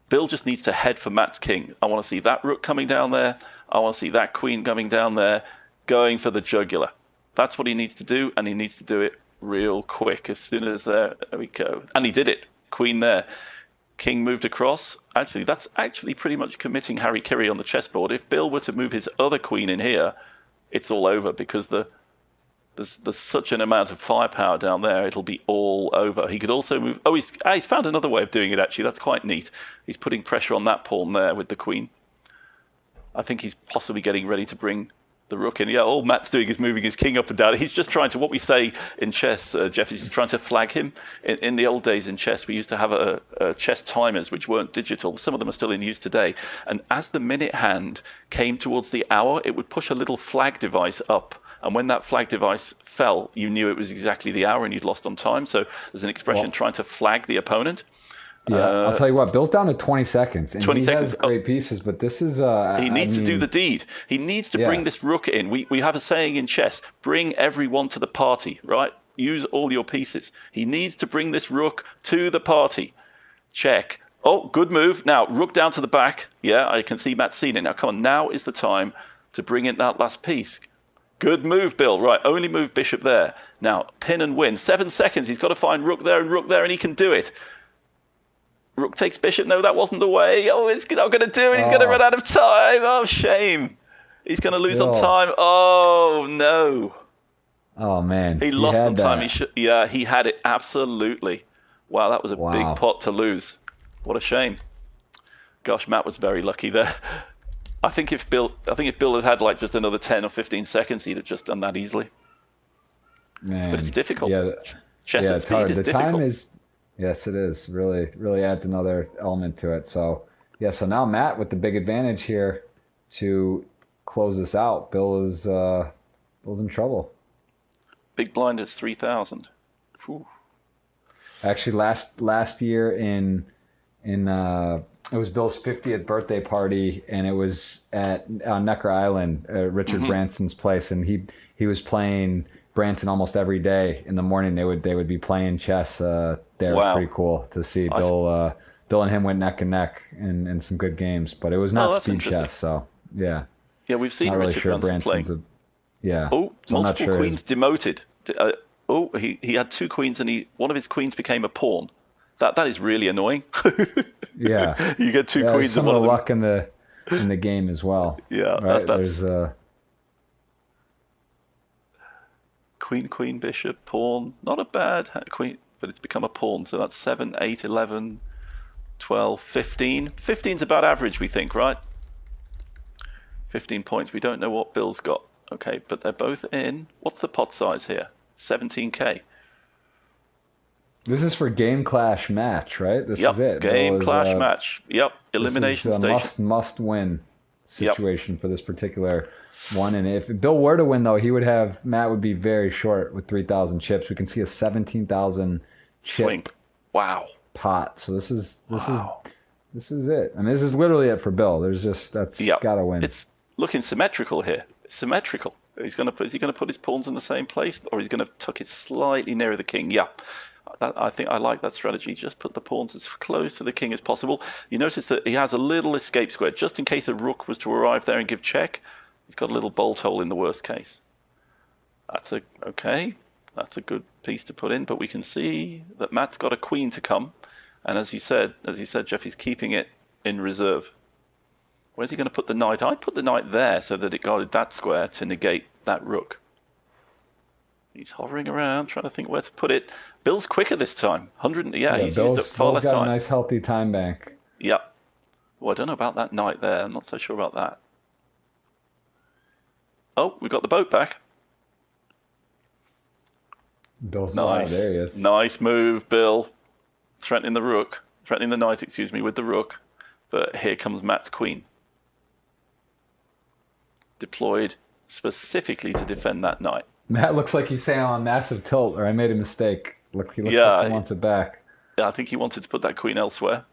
Bill just needs to head for Matt's king. I want to see that rook coming down there. I want to see that queen coming down there, going for the jugular. That's what he needs to do, and he needs to do it real quick. As soon as there we go. And he did it. Queen there. King moved across. Actually, that's pretty much committing Harry-Kiri on the chessboard. If Bill were to move his other queen in here, it's all over, because there's such an amount of firepower down there, it'll be all over. He could also move. Oh, he's found another way of doing it, actually. That's quite neat. He's putting pressure on that pawn there with the queen. I think he's possibly getting ready to bring the rook in. Yeah, all Matt's doing is moving his king up and down. He's just trying to, what we say in chess, Jeff, is he's trying to flag him. In the old days in chess, we used to have a chess timers, which weren't digital. Some of them are still in use today. And as the minute hand came towards the hour, it would push a little flag device up. And when that flag device fell, you knew it was exactly the hour and you'd lost on time. So there's an expression trying to flag the opponent. Yeah, I'll tell you what, Bill's down to 20 seconds. And 20 he seconds. has great pieces, but this is... he needs to do the deed. He needs to bring this rook in. We have a saying in chess, bring everyone to the party, right? Use all your pieces. He needs to bring this rook to the party. Check. Oh, good move. Now, rook down to the back. Yeah, I can see Matt's seen it. Now, come on. Now is the time to bring in that last piece. Good move, Bill. Right, only move bishop there. Now, pin and win. 7 seconds. He's got to find rook there, and he can do it. Rook takes bishop. No, that wasn't the way. Oh, it's not going to do it. He's going to run out of time. Oh, shame. He's going to lose on time. Oh, no. Oh, man. He lost on time. He had it. Absolutely. Wow, that was a big pot to lose. What a shame. Gosh, Matt was very lucky there. I think if Bill had had like just another 10 or 15 seconds, he'd have just done that easily. Man. But it's difficult. Yeah, Chess at speed is difficult. Time is, yes, it is. Really adds another element to it. So, so now Matt with the big advantage here to close this out. Bill's in trouble. Big blind is 3,000. Actually, last year in it was Bill's 50th birthday party, and it was on Necker Island, Richard Branson's place, and he was playing Branson almost every day. In the morning, they would be playing chess there. It was pretty cool to see. Bill and him went neck and neck in some good games, but it was not speed chess. So yeah, we've seen Richard Branson playing. So multiple queens demoted. He had 2 queens, and one of his queens became a pawn. That is really annoying. Yeah, you get 2 queens. Some of the luck in the game as well. Yeah, right? There's queen, bishop, pawn. Not a bad queen, but it's become a pawn. So that's 7, 8, 11, 12, 15. 15's about average, we think, right? 15 points. We don't know what Bill's got. Okay, but they're both in. What's the pot size here? 17K. This is for game clash match, right? This is it. Game clash match. Yep, elimination station. This is a must win situation for this particular one. And if Bill were to win, though, Matt would be very short with 3,000 chips. We can see a 17,000 chip swing. Wow. Pot. So this is it. I mean, this is literally it for Bill. That's got to win. It's looking symmetrical here. It's symmetrical. Is he going to put his pawns in the same place, or he's going to tuck it slightly nearer the king? Yeah. I think I like that strategy. Just put the pawns as close to the king as possible. You notice that he has a little escape square, just in case a rook was to arrive there and give check. He's got a little bolt hole in the worst case. That's a good piece to put in, but we can see that Matt's got a queen to come, and as you said, Jeff, he's keeping it in reserve. Where's he going to put the knight? I'd put the knight there so that it guarded that square to negate that rook. He's hovering around, trying to think where to put it. Bill's quicker this time. He's used up far less time. Bill's got a nice, healthy time bank. Yep. Well, I don't know about that knight there. I'm not so sure about that. Oh, we got the boat back. Bill's nice. There he is. Nice move, Bill. Threatening the knight, with the rook. But here comes Matt's queen. Deployed specifically to defend that knight. Matt looks like he's saying on massive tilt, or I made a mistake. He looks like he wants it back. Yeah, I think he wanted to put that queen elsewhere.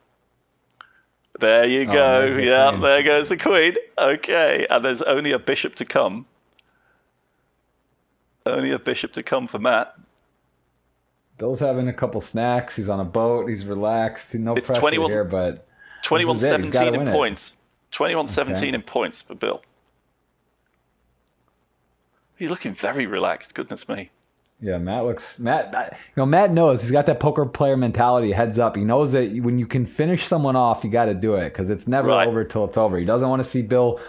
There you go. There goes the queen. Okay, and there's only a bishop to come. Only a bishop to come for Matt. Bill's having a couple snacks. He's on a boat. He's relaxed. No pressure here, but 21-17 in points. 21-17 in points for Bill. He's looking very relaxed. Goodness me. Yeah, Matt knows he's got that poker player mentality. Heads up, he knows that when you can finish someone off, you got to do it because it's never over till it's over. He doesn't want to see Bill,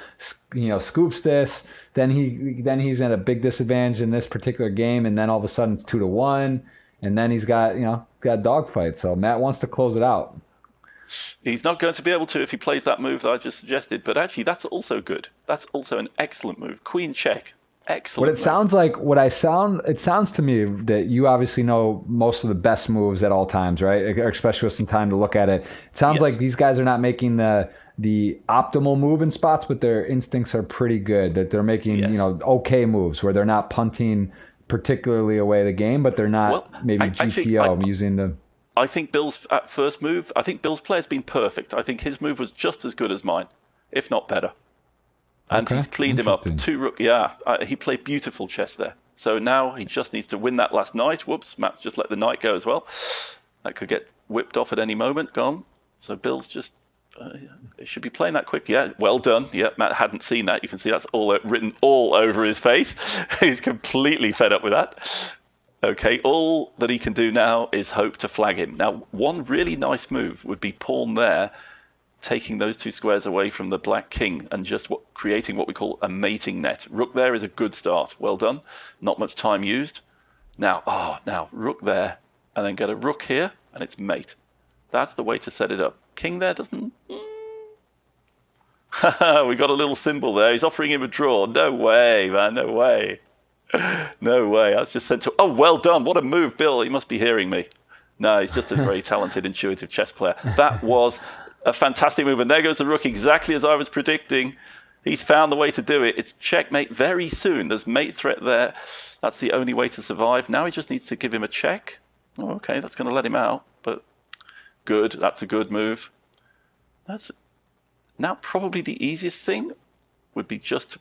scoops this. Then he's at a big disadvantage in this particular game, and then all of a sudden it's 2-1, and then he's got a dogfight. So Matt wants to close it out. He's not going to be able to if he plays that move that I just suggested, but actually that's also good. That's also an excellent move. Queen check. Excellent. It sounds to me that you obviously know most of the best moves at all times, right? Especially with some time to look at it. It sounds like these guys are not making the optimal move in spots, but their instincts are pretty good. That they're making okay moves where they're not punting particularly away the game, but they're not using the. I think Bill's first move, I think Bill's play has been perfect. I think his move was just as good as mine, if not better. And he's cleaned him up. 2 rook. Yeah, he played beautiful chess there. So now he just needs to win that last knight. Whoops, Matt's just let the knight go as well. That could get whipped off at any moment. Gone. So Bill's just... he should be playing that quick. Yeah, well done. Yeah, Matt hadn't seen that. You can see that's all written all over his face. He's completely fed up with that. Okay, all that he can do now is hope to flag him. Now, one really nice move would be pawn there, taking those 2 squares away from the black king and just creating what we call a mating net. Rook there is a good start. Well done. Not much time used. Now, rook there, and then get a rook here, and it's mate. That's the way to set it up. King there doesn't... we got a little symbol there. He's offering him a draw. No way, man. No way. No way. I was just sent to... Oh, well done. What a move, Bill. He must be hearing me. No, he's just a very talented, intuitive chess player. That was a fantastic move. And there goes the rook, exactly as I was predicting. He's found the way to do it. It's checkmate very soon. There's mate threat there. That's the only way to survive. Now he just needs to give him a check. Oh, okay, that's going to let him out. But good. That's a good move. That's now probably the easiest thing would be just to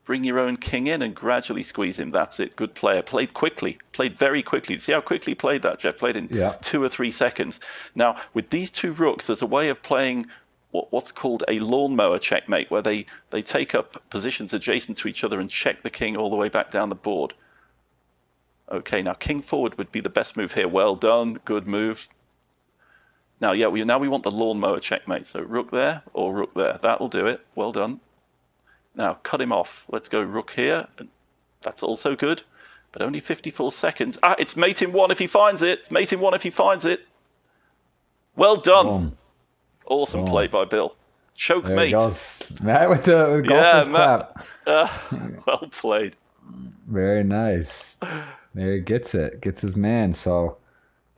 bring your own king in and gradually squeeze him. That's it. Good player. Played quickly. Played very quickly. See how quickly he played that, Jeff? Played in 2 or 3 seconds. Now, with these 2 rooks, there's a way of playing what's called a lawnmower checkmate, where they take up positions adjacent to each other and check the king all the way back down the board. Okay, now king forward would be the best move here. Well done. Good move. Now, we want the lawnmower checkmate. So rook there or rook there. That'll do it. Well done. Now, cut him off. Let's go rook here. That's also good, but only 54 seconds. It's mate in 1 if he finds it. It's mate in 1 if he finds it. Well done. Boom. Awesome play by Bill. Choke there mate. Matt with the golfer's clap. Well played. Very nice. There he gets it. Gets his man. So,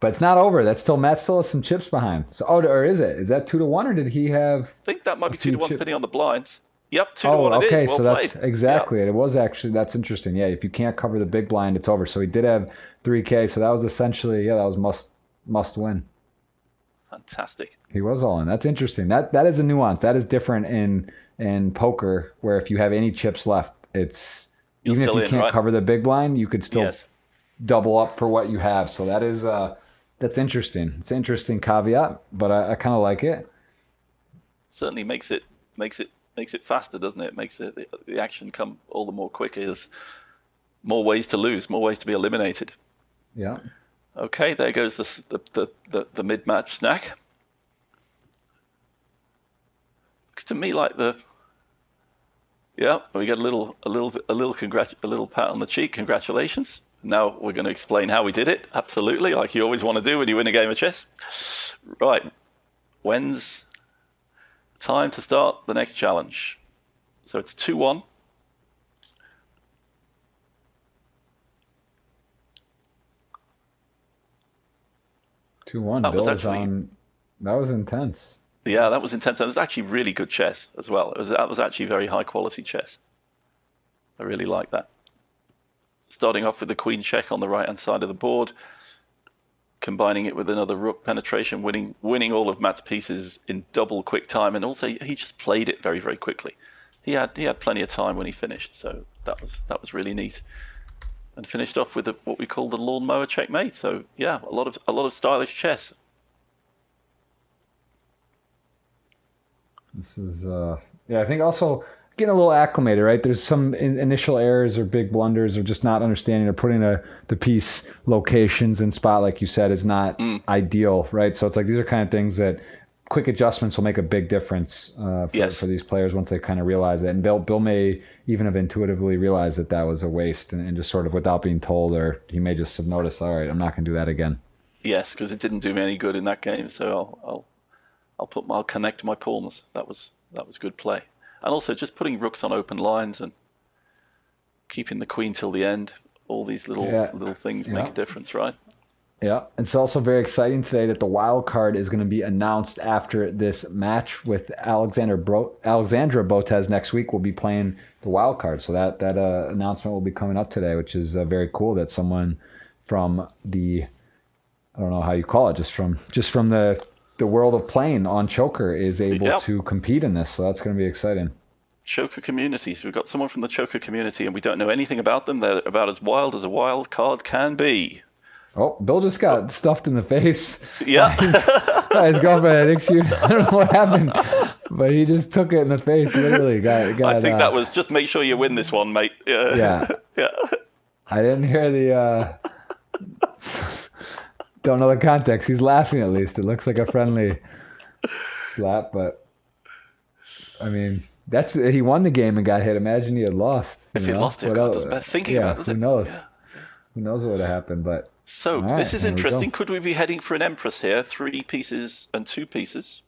but it's not over. That's still Matt still has some chips behind. So, or is it? Is that 2-1, or did he have? I think that might be 2-1, depending on the blinds. Yep, 2-1 okay, it is. Well so played. That's exactly it. It was actually, that's interesting. Yeah, if you can't cover the big blind, it's over. So he did have 3K, so that was essentially, that was must win. Fantastic. He was all in. That's interesting. That is a nuance. That is different in poker, where if you have any chips left, it's even if you can't cover the big blind, you could still double up for what you have. So that is that's interesting. It's an interesting caveat, but I kind of like it. Certainly makes it faster, doesn't it? It makes the action come all the more quicker. There's more ways to lose, more ways to be eliminated. Yeah. Okay, there goes the mid-match snack. Looks to me like we get a little pat on the cheek. Congratulations. Now we're going to explain how we did it. Absolutely, like you always want to do when you win a game of chess. Right. When's time to start the next challenge? So it's 2-1. That was intense. Yeah, that was intense. It was actually really good chess as well. That was actually very high quality chess. I really like that. Starting off with the queen check on the right hand side of the board, combining it with another rook penetration, winning all of Matt's pieces in double quick time, and also he just played it very, very quickly. He had plenty of time when he finished, so that was really neat. And finished off with what we call the lawnmower checkmate. So yeah, a lot of stylish chess. This is I think also getting a little acclimated, right? There's some initial errors or big blunders or just not understanding or putting the piece locations and spot, like you said, is not ideal, right? So it's like these are kind of things that quick adjustments will make a big difference for these players once they kind of realize it. And Bill may even have intuitively realized that was a waste and just sort of without being told, or he may just have noticed, all right, I'm not going to do that again. Yes, because it didn't do me any good in that game. So I'll connect my pawns. That was good play. And also just putting rooks on open lines and keeping the queen till the end. All these little things make a difference, right? Yeah, it's also very exciting today that the wild card is going to be announced after this match with Alexandra Botez next week. Will be playing the wild card, so that announcement will be coming up today, which is very cool that someone from the I don't know how you call it, just from the world of playing on Choker is able Yep. to compete in this. So that's going to be exciting. Choker community. So we've got someone from the Choker community, and we don't know anything about them. They're about as wild as a wild card can be. Oh, Bill just got stuffed in the face Yeah. by his girlfriend. I think I don't know what happened, but he just took it in the face. Literally I think that was just make sure you win this one, mate. Yeah. Yeah. I didn't hear the. Don't know the context. He's laughing at least. It looks like a friendly slap, but I mean, he won the game and got hit. Imagine he had lost. If he lost it, God, doesn't bear thinking about, does it? Who knows? Yeah. Who knows what would have happened? But So right, this is there we interesting. go. Could we be heading for an Empress here? 3 pieces and 2 pieces?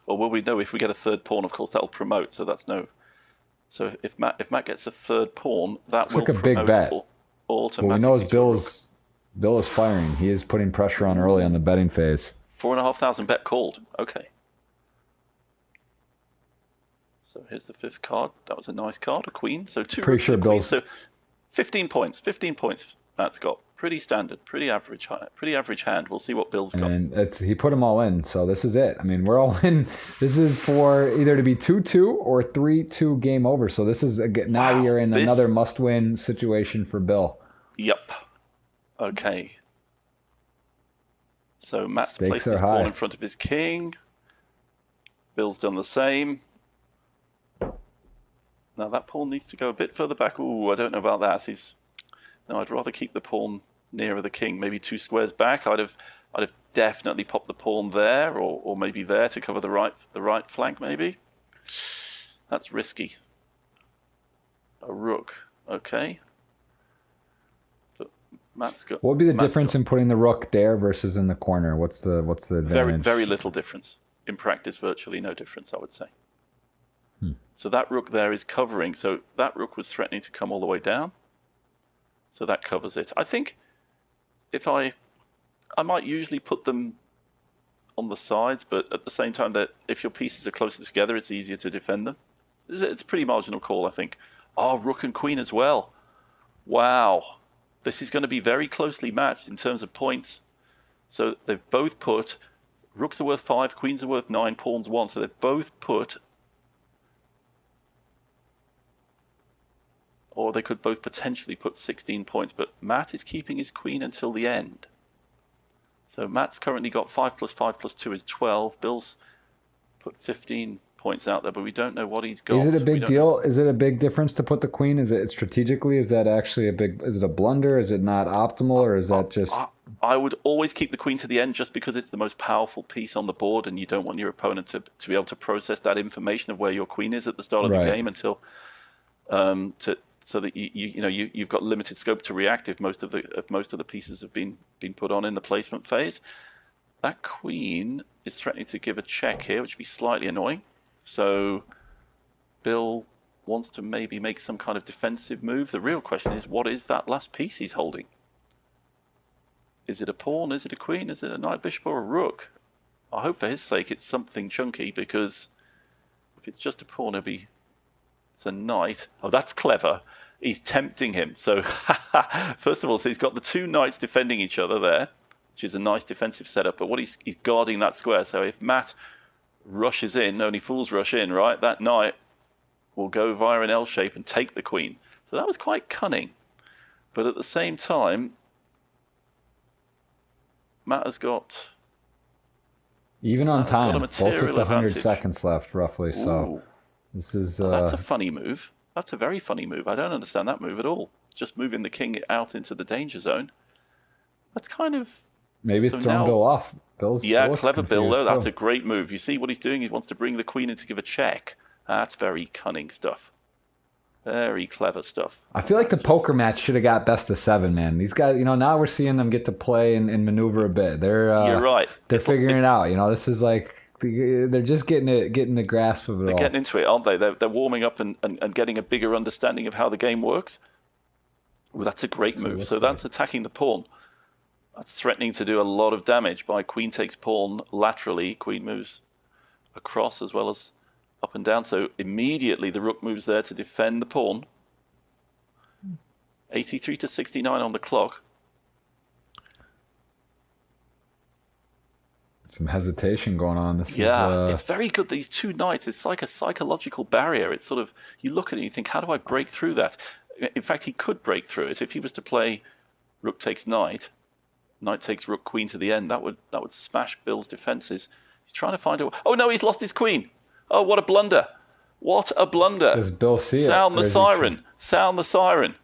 Or will we know if we get a third pawn? Of course, that'll promote. So that's no. So if Matt gets a third pawn, that will like a promote big bet. automatically. Well, we know to Bill is firing. He is putting pressure on early on the betting phase. 4,500 bet called. Okay. So here's the 5th card. That was a nice card, a queen. So 2 Pretty rooks sure and a queen. Bill's- So 15 points. 15 points. Matt's got pretty standard, pretty average hand. We'll see what Bill's got. And he put them all in, so this is it. I mean, we're all in. This is for either to be 2-2 or 3-2 game over. So this is now we are in another must-win situation for Bill. Yep. Okay. So Matt's Stakes placed are his high. pawn in front of his king. Bill's done the same. Now that pawn needs to go a bit further back. Ooh, I don't know about that. No, I'd rather keep the pawn nearer the king, maybe 2 squares back. I'd have definitely popped the pawn there, or maybe there to cover the right flank. Maybe that's risky. A rook, okay. But Matt's got. What would be the difference in putting the rook there versus in the corner? What's the advantage? Very little difference. In practice, virtually no difference, I would say. So that rook there is covering. So that rook was threatening to come all the way down. So that covers it. I think if I might usually put them on the sides, but at the same time, that if your pieces are closer together, it's easier to defend them. It's a pretty marginal call, I think. Oh, rook and queen as well. Wow. This is going to be very closely matched in terms of points. So they've both put, rooks are worth 5, queens are worth 9, pawns 1. So they've both put, or they could both potentially put 16 points, but Matt is keeping his queen until the end. So Matt's currently got 5 plus 5 plus 2 is 12. Bill's put 15 points out there, but we don't know what he's got. Is it a big deal? Is it a big difference to put the queen? Is it strategically? Is that actually is it a blunder? Is it not optimal, or is that just... I would always keep the queen to the end just because it's the most powerful piece on the board, and you don't want your opponent to be able to process that information of where your queen is at the start of the game until... so that you've got limited scope to react if most of the pieces have been put on in the placement phase. That queen is threatening to give a check here, which would be slightly annoying. So Bill wants to maybe make some kind of defensive move. The real question is, what is that last piece he's holding? Is it a pawn? Is it a queen? Is it a knight, bishop, or a rook? I hope for his sake it's something chunky, because if it's just a pawn, it's a knight. Oh, that's clever. He's tempting him. So, first of all, so he's got the 2 knights defending each other there, which is a nice defensive setup. But he's guarding that square. So if Matt rushes in, only fools rush in, right? That knight will go via an L shape and take the queen. So that was quite cunning. But at the same time, Matt has got... Even on time, both with the 100 advantage. seconds left, roughly. So Ooh. this is... That's a funny move. That's a very funny move. I don't understand that move at all. Just moving the king out into the danger zone. That's kind of... Maybe it's throwing Bill off. Bill's clever Bill, though. That's too. a great move. You see what he's doing? He wants to bring the queen in to give a check. That's very cunning stuff. Very clever stuff. I feel like the poker match should have got best of 7, man. These guys, now we're seeing them get to play and maneuver a bit. You're right. They're figuring it out. This is like... They're just getting the grasp of it all. They're getting into it, aren't they? They're warming up and getting a bigger understanding of how the game works. Well, that's a great move. So that's attacking the pawn. That's threatening to do a lot of damage by queen takes pawn laterally. Queen moves across as well as up and down. So immediately the rook moves there to defend the pawn. 83 to 69 on the clock. Some hesitation going on. This it's very good. These two knights, it's like a psychological barrier. It's sort of, you look at it and you think, how do I break through that? In fact, he could break through it. If he was to play rook takes knight, knight takes rook, queen to the end, that would smash Bill's defenses. He's trying to find a... Oh, no, he's lost his queen. Oh, what a blunder. What a blunder. Does Bill see it? Sound the siren. Sound the siren.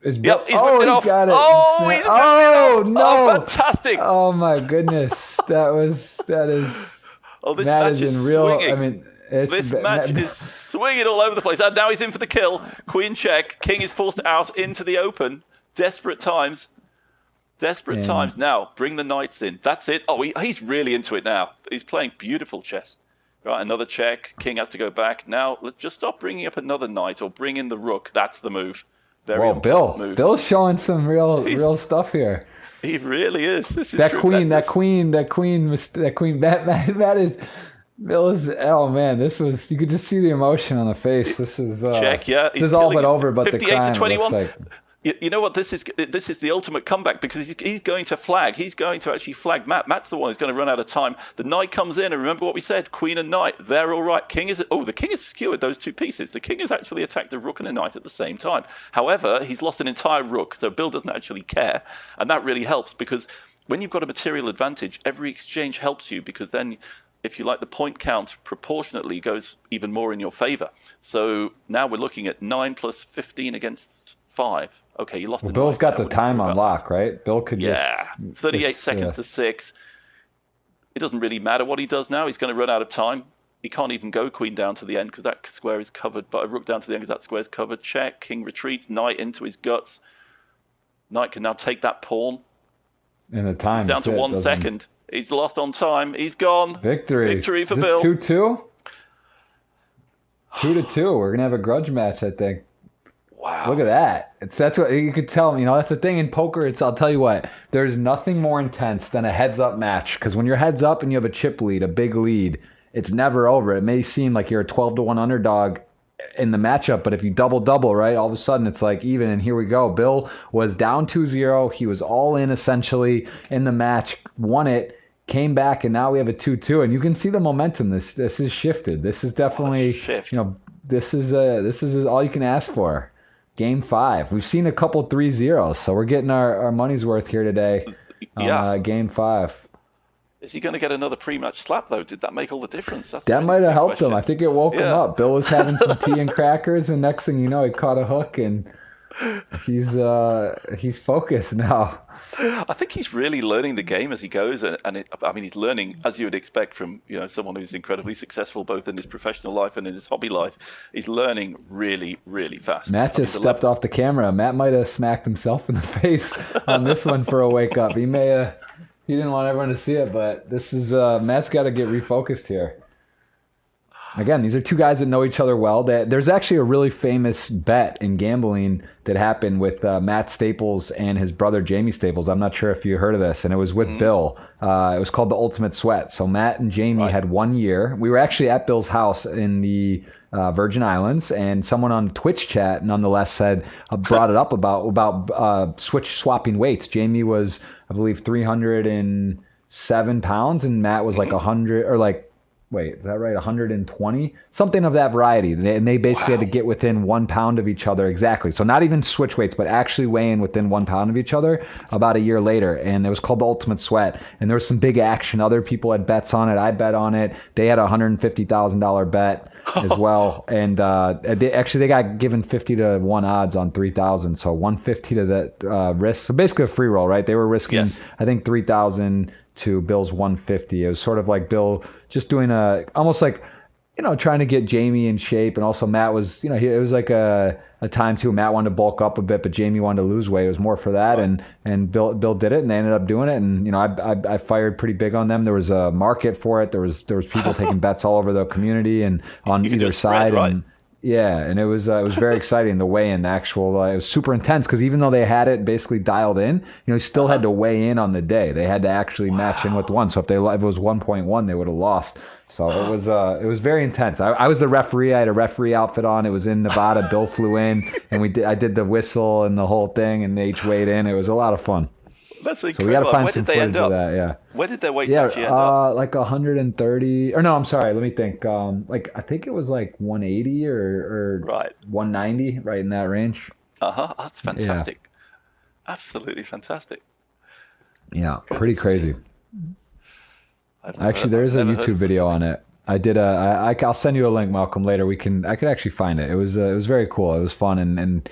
Is Bill... Yep, he's whipped it off. Got it. Oh, he's whipped it off. No. Oh, fantastic. Oh, my goodness. That is... Oh, this Matt match is is real. swinging. I mean, this match is swinging all over the place. And now he's in for the kill. Queen check. King is forced out into the open. Desperate times. Times. Now, bring the knights in. That's it. Oh, he's really into it now. He's playing beautiful chess. Right, another check. King has to go back. Now, let's just stop bringing up another knight or bring in the rook. That's the move. Whoa, Bill. Move. Bill's showing some real stuff here. He really is. This is that true. Queen. That queen. That is... Bill is... Oh, man. This was... You could just see the emotion on the face. This is... Check, yeah. This is all but over, but 58 the crime to 21. looks like... You know what? This is the ultimate comeback because he's going to flag. He's going to actually flag Matt. Matt's the one who's going to run out of time. The knight comes in, and remember what we said: queen and knight. They're all right. The king has skewered those two pieces. The king has actually attacked a rook and a knight at the same time. However, he's lost an entire rook, so Bill doesn't actually care, and that really helps because when you've got a material advantage, every exchange helps you because then, if you like, the point count proportionately goes even more in your favor. So now we're looking at 9 plus 15 against 5. Okay, you lost. Well, Bill's got the time on lock, right? Bill could just... 38 seconds to 6. It doesn't really matter what he does now. He's going to run out of time. He can't even go queen down to the end because that square is covered, but a rook down to the end because that square is covered. Check, king retreats, knight into his guts. Knight can now take that pawn. And the time. He's down to 1 second. He's lost on time. He's gone. Victory for is this Bill. 2-2? 2-2. We're going to have a grudge match, I think. Wow. Look at that. That's what you could tell me. That's the thing in poker. I'll tell you what, there's nothing more intense than a heads up match. Because when you're heads up and you have a chip lead, a big lead, it's never over. It may seem like you're a 12-1 underdog in the matchup, but if you double, right, all of a sudden it's like even, and here we go. Bill was down 2-0. He was all in essentially in the match, won it, came back, and now we have a 2-2. And you can see the momentum. This is shifted. This is definitely, this is all you can ask for. Game 5. We've seen a couple 3-0s, so we're getting our money's worth here today. Game 5. Is he going to get another pre-match slap, though? Did that make all the difference? That might have helped him. I think it woke him up. Bill was having some tea and crackers, and next thing you know, he caught a hook, and he's focused now. I think he's really learning the game as he goes, and he's learning as you would expect from someone who's incredibly successful both in his professional life and in his hobby life. He's learning really, really fast. Matt just stepped off the camera. Matt might have smacked himself in the face on this one for a wake up. He didn't want everyone to see it, but this is Matt's got to get refocused here. Again, these are two guys that know each other well. There's actually a really famous bet in gambling that happened with Matt Staples and his brother Jamie Staples. I'm not sure if you heard of this, and it was with Bill. It was called the Ultimate Sweat. So Matt and Jamie had 1 year. We were actually at Bill's house in the Virgin Islands, and someone on Twitch chat nonetheless brought it up about switch swapping weights. Jamie was, I believe, 307 pounds, and Matt was like 100 or like. Wait, is that right? 120? Something of that variety. They basically had to get within 1 pound of each other. Exactly. So not even switch weights, but actually weighing within 1 pound of each other about a year later. And it was called the Ultimate Sweat. And there was some big action. Other people had bets on it. I bet on it. They had a $150,000 bet as well. And they got given 50 to 1 odds on 3,000. So 150 to the risk. So basically a free roll, right? They were risking, I think, 3,000 to Bill's 150. It was sort of like Bill just doing almost like, trying to get Jamie in shape. And also Matt was, it was like a time too. Matt wanted to bulk up a bit, but Jamie wanted to lose weight. It was more for that. And Bill did it, and they ended up doing it. And, I fired pretty big on them. There was a market for it. There was people taking bets all over the community and on either side. Spread, right? Yeah, and it was very exciting. The weigh in, the actual, it was super intense because even though they had it basically dialed in, you still had to weigh in on the day. They had to actually match in with one. So if it was 1.1, they would have lost. So it was very intense. I was the referee. I had a referee outfit on. It was in Nevada. Bill flew in, and I did the whistle and the whole thing, and they each weighed in. It was a lot of fun. That's incredible. So we got to find Where some did they end footage up? of that. Yeah. Where did their weights actually end up? Like 130. Or no, I'm sorry. Let me think. I think it was like 180 or Right. 190, right in that range. That's fantastic. Yeah. Absolutely fantastic. Yeah, pretty crazy. Actually, there is a YouTube video on it. I did I'll send you a link, Malcolm, later. I could actually find it. It was very cool. It was fun, and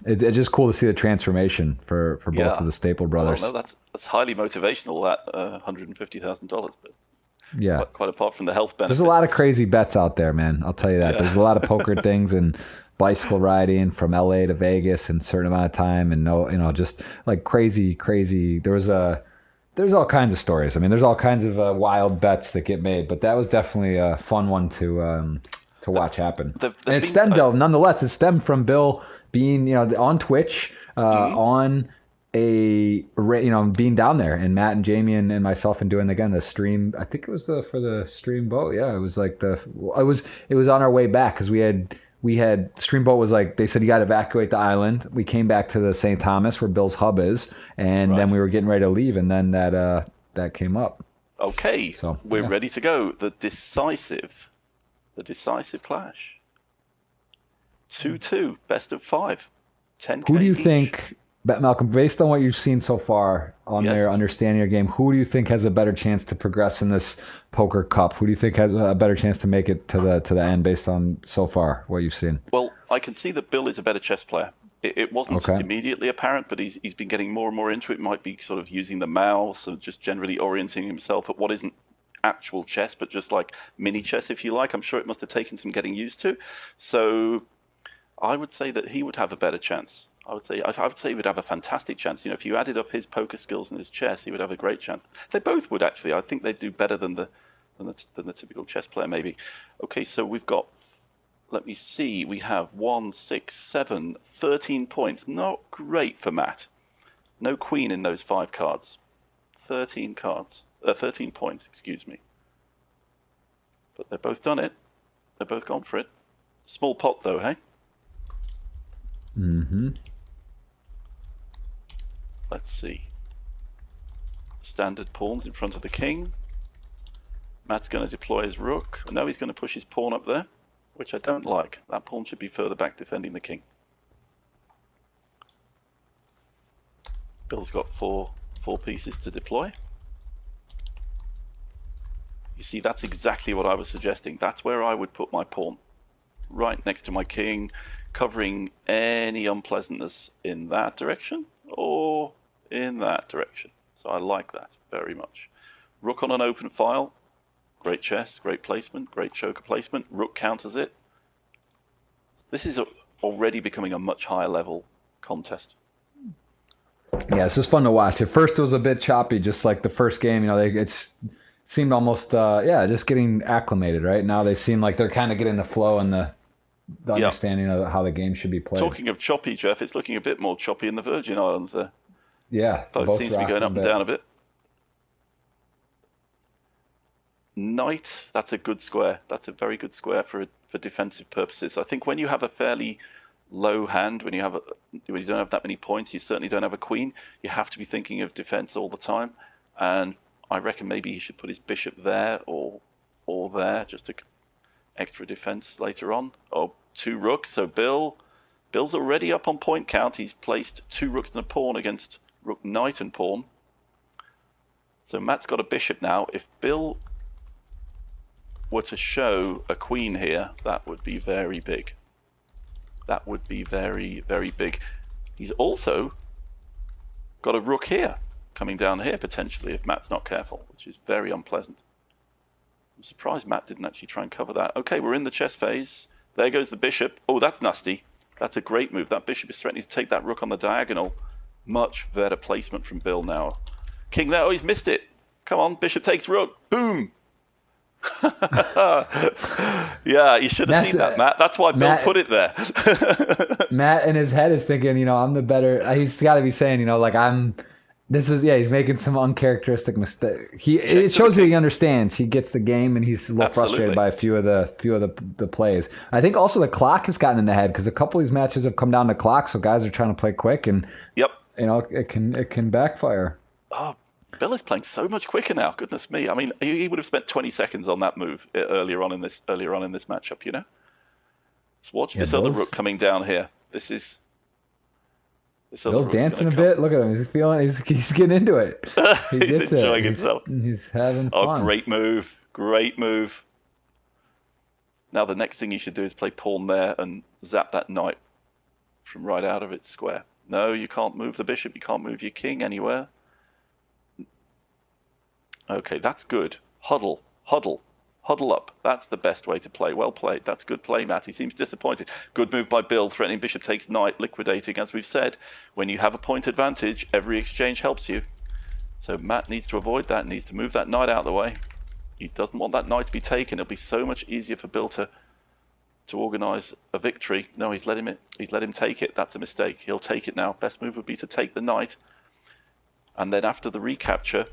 it's just cool to see the transformation for both of the Staple brothers. Well, no, that's highly motivational. That $150,000, but yeah, quite apart from the health benefits. There's a lot of crazy bets out there, man. I'll tell you that. Yeah. There's a lot of poker things and bicycle riding from LA to Vegas in a certain amount of time, and just like crazy. There's all kinds of stories. I mean, there's all kinds of wild bets that get made, but that was definitely a fun one to watch happen. And it stemmed, though, nonetheless, it stemmed from Bill being, on Twitch, on being down there, and Matt and Jamie and myself, and doing again the stream. I think it was for the stream boat. Yeah, it was like it was on our way back because we had Streamboat was like, they said you got to evacuate the island. We came back to the St. Thomas where Bill's hub is, and then we were getting ready to leave, and then that came up. Okay, so we're ready to go. The decisive clash. 2-2, best of 5, 10K. Who do you each. think, Malcolm, based on what you've seen so far on their understanding your game, who do you think has a better chance to progress in this poker cup? Who do you think has a better chance to make it to the end based on so far what you've seen? Well, I can see that Bill is a better chess player. It wasn't immediately apparent, but he's been getting more and more into it. Might be sort of using the mouse and just generally orienting himself at what isn't actual chess, but just like mini chess, if you like. I'm sure it must have taken some getting used to. So I would say that he would have a better chance. I would say he would have a fantastic chance. If you added up his poker skills and his chess, he would have a great chance. They both would, actually. I think they'd do better than the typical chess player, maybe. Okay, so we've got, let me see, we have 1, 6, 7, 13 points. Not great for Matt. No queen in those 5 cards. 13 points, excuse me. But they've both done it. They've both gone for it. Small pot, though, hey? Mm-hmm. Let's see. Standard pawns in front of the king. Matt's going to deploy his rook. No, he's going to push his pawn up there, which I don't like. That pawn should be further back defending the king. Bill's got four pieces to deploy. You see, that's exactly what I was suggesting. That's where I would put my pawn. Right next to my king, covering any unpleasantness in that direction or in that direction. So I like that very much. Rook on an open file. Great chess, great placement, great choker placement. Rook counters it. This is already becoming a much higher level contest. Yeah, this is fun to watch. At first it was a bit choppy, just like the first game. It seemed almost, just getting acclimated, right? Now they seem like they're kind of getting the flow and the understanding of how the game should be played. Talking of choppy, Jeff, it's looking a bit more choppy in the Virgin Islands there. Yeah. Both seems to be going up and down a bit. Knight, that's a good square. That's a very good square for defensive purposes. I think when you have a fairly low hand, when you don't have that many points, you certainly don't have a queen, you have to be thinking of defense all the time. And I reckon maybe he should put his bishop there or there, just to extra defense later on. Oh, 2 rooks. So Bill's already up on point count. He's placed 2 rooks and a pawn against rook, knight, and pawn. So Matt's got a bishop now. If Bill were to show a queen here, that would be very big. That would be very, very big. He's also got a rook here, coming down here potentially if Matt's not careful, which is very unpleasant. I'm surprised Matt didn't actually try and cover that. Okay, we're in the chess phase. There goes the bishop. Oh, that's nasty. That's a great move. That bishop is threatening to take that rook on the diagonal. Much better placement from Bill now. King there. Oh, he's missed it. Come on, bishop takes rook. Boom. Yeah, you should have Matt's, seen that, Matt. That's why Bill Matt put it there. Matt in his head is thinking, I'm the better. He's got to be saying, like I'm. This is yeah. He's making some uncharacteristic mistake. Check It to the shows you he king. understands. He gets the game, and he's a little frustrated Absolutely. by a few of the plays. I think also the clock has gotten in the head because a couple of these matches have come down to clock, so guys are trying to play quick, and Yep. it can backfire. Oh, Bill is playing so much quicker now. Goodness me. I mean, he would have spent 20 seconds on that move earlier on in this matchup. Let's watch Yeah, this other rook coming down here. This other Bill's rook's dancing a gonna come. bit. Look at him. He's feeling. He's getting into it. He He's gets enjoying it. himself. He's having Oh, fun. great move. Great move. Now the next thing you should do is play pawn there and zap that knight from right out of its square. No, you can't move the bishop. You can't move your king anywhere. Okay, that's good. Huddle, huddle, huddle up. That's the best way to play. Well played. That's good play, Matt. He seems disappointed. Good move by Bill, threatening bishop takes knight, liquidating. As we've said, when you have a point advantage, every exchange helps you. So Matt needs to avoid that, needs to move that knight out of the way. He doesn't want that knight to be taken. It'll be so much easier for Bill to organise a victory. No, he's let him take it. That's a mistake. He'll take it now. Best move would be to take the knight. And then after the recapture,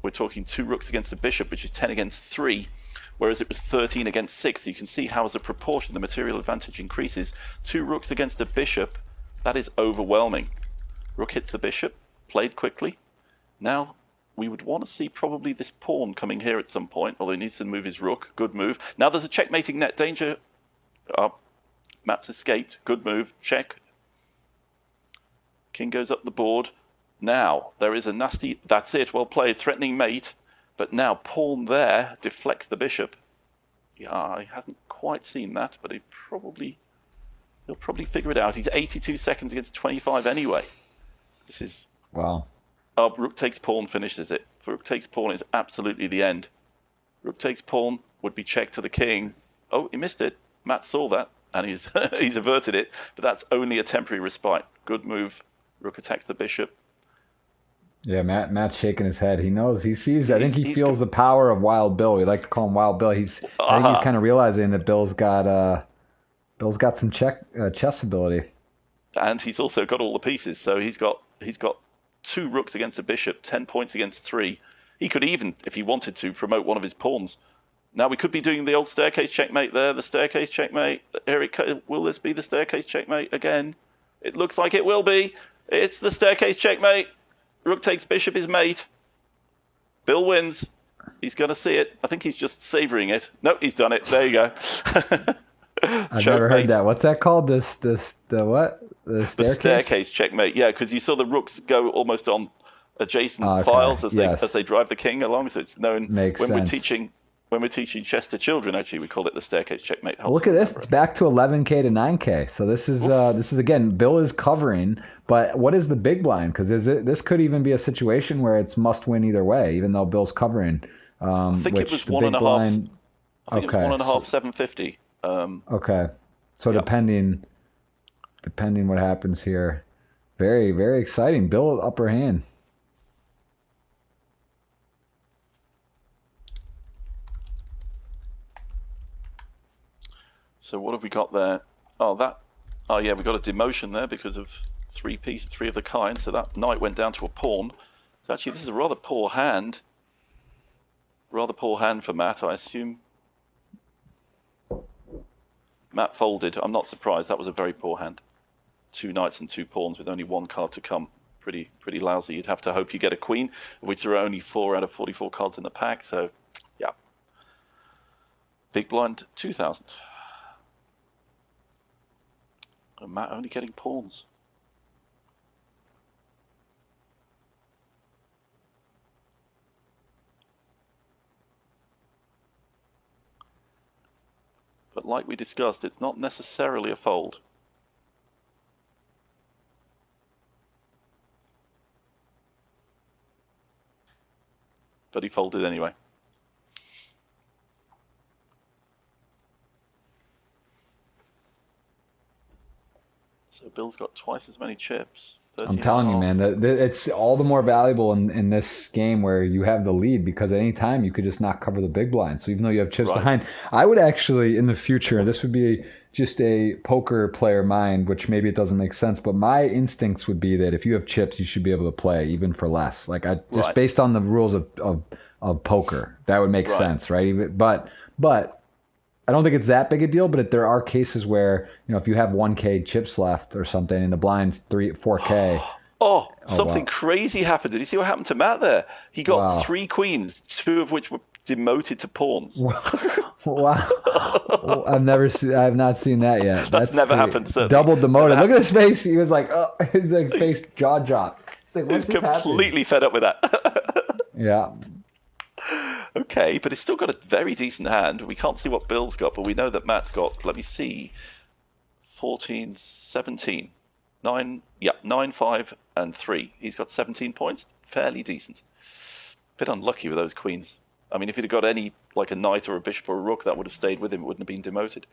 we're talking 2 rooks against a bishop, which is 10 against 3, whereas it was 13 against 6. So you can see how, as a proportion, the material advantage increases. 2 rooks against a bishop, that is overwhelming. Rook hits the bishop, played quickly. Now, we would want to see probably this pawn coming here at some point, although he needs to move his rook. Good move. Now there's a checkmating net danger. Matt's escaped. Good move. Check. King goes up the board. Now, there is a nasty... That's it. Well played. Threatening mate. But now, pawn there deflects the bishop. Yeah, he hasn't quite seen that, but he'll probably figure it out. He's 82 seconds against 25 anyway. This is... Wow. Rook takes pawn finishes it. Rook takes pawn is absolutely the end. Rook takes pawn would be checked to the king. Oh, he missed it. Matt saw that, and he's he's averted it, but that's only a temporary respite. Good move. Rook attacks the bishop. Yeah, Matt's shaking his head. He knows. He sees. I think he feels the power of Wild Bill. We like to call him Wild Bill. I think he's kind of realizing that Bill's got some chess ability, and he's also got all the pieces. So he's got 2 rooks against a bishop, 10 points against 3. He could even, if he wanted to, promote one of his pawns. Now we could be doing the old staircase checkmate there. The staircase checkmate. Will this be the staircase checkmate again? It looks like it will be. It's the staircase checkmate. Rook takes bishop is mate. Bill wins. He's going to see it. I think he's just savouring it. No, he's done it. There you go. I've never heard that. What's that called? The what? The staircase? The staircase checkmate. Yeah, because you saw the rooks go almost on adjacent files as they drive the king along. So it's known Makes when sense. we're teaching chess to children. Actually, we call it the staircase checkmate. Look at this. It's back to 11K to 9K. So this is again, Bill is covering. But what is the big blind? Because this could even be a situation where it's must win either way, even though Bill's covering. I think it was 1.5. Blind, I think it was 1.5, 750. Okay, so depending what happens here, very very exciting. Bill upper hand. So what have we got there? Oh yeah, we got a demotion there because of 3 of the kind. So that knight went down to a pawn. So actually, this is a rather poor hand. Rather poor hand for Matt, I assume. Matt folded. I'm not surprised. That was a very poor hand. 2 knights and 2 pawns with only 1 card to come. Pretty lousy. You'd have to hope you get a queen, of which there are only 4 out of 44 cards in the pack. So, yeah. Big blind 2,000. And Matt only getting pawns. But like we discussed, it's not necessarily a fold. But he folded anyway. So So Bill's got twice as many chips. I'm telling you, man, that it's all the more valuable in this game where you have the lead, because at any time you could just not cover the big blind. So even though you have chips behind, I would actually, in the future, this would be just a poker player mind, which maybe it doesn't make sense, but my instincts would be that if you have chips, you should be able to play even for less. Like based on the rules of poker, that would make sense, right? But I don't think it's that big a deal, but there are cases where, if you have 1K chips left or something and the blind's 4K. Something crazy happened. Did you see what happened to Matt there? He got 3 queens, 2 of which were demoted to pawns. Wow. I have not seen that yet. That's never happened. Certainly. Double demoted. Look at his face. He was like, his face jaw dropped. He's like, what's completely fed up with that. Yeah. Okay, but he's still got a very decent hand. We can't see what Bill's got, but we know that Matt's got, let me see, 14, 17. 9, 5, and 3. He's got 17 points. Fairly decent. Bit unlucky with those queens. I mean, if he'd have got any, like a knight or a bishop or a rook, that would have stayed with him. It wouldn't have been demoted.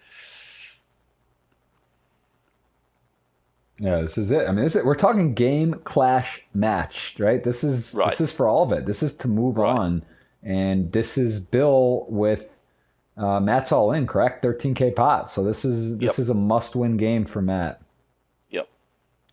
Yeah, this is it. I mean, we're talking game, clash, match, right? This is for all of it. This is to move on. And this is Bill with Matt's all in, correct? 13K pot. So this is a must-win game for Matt. Yep.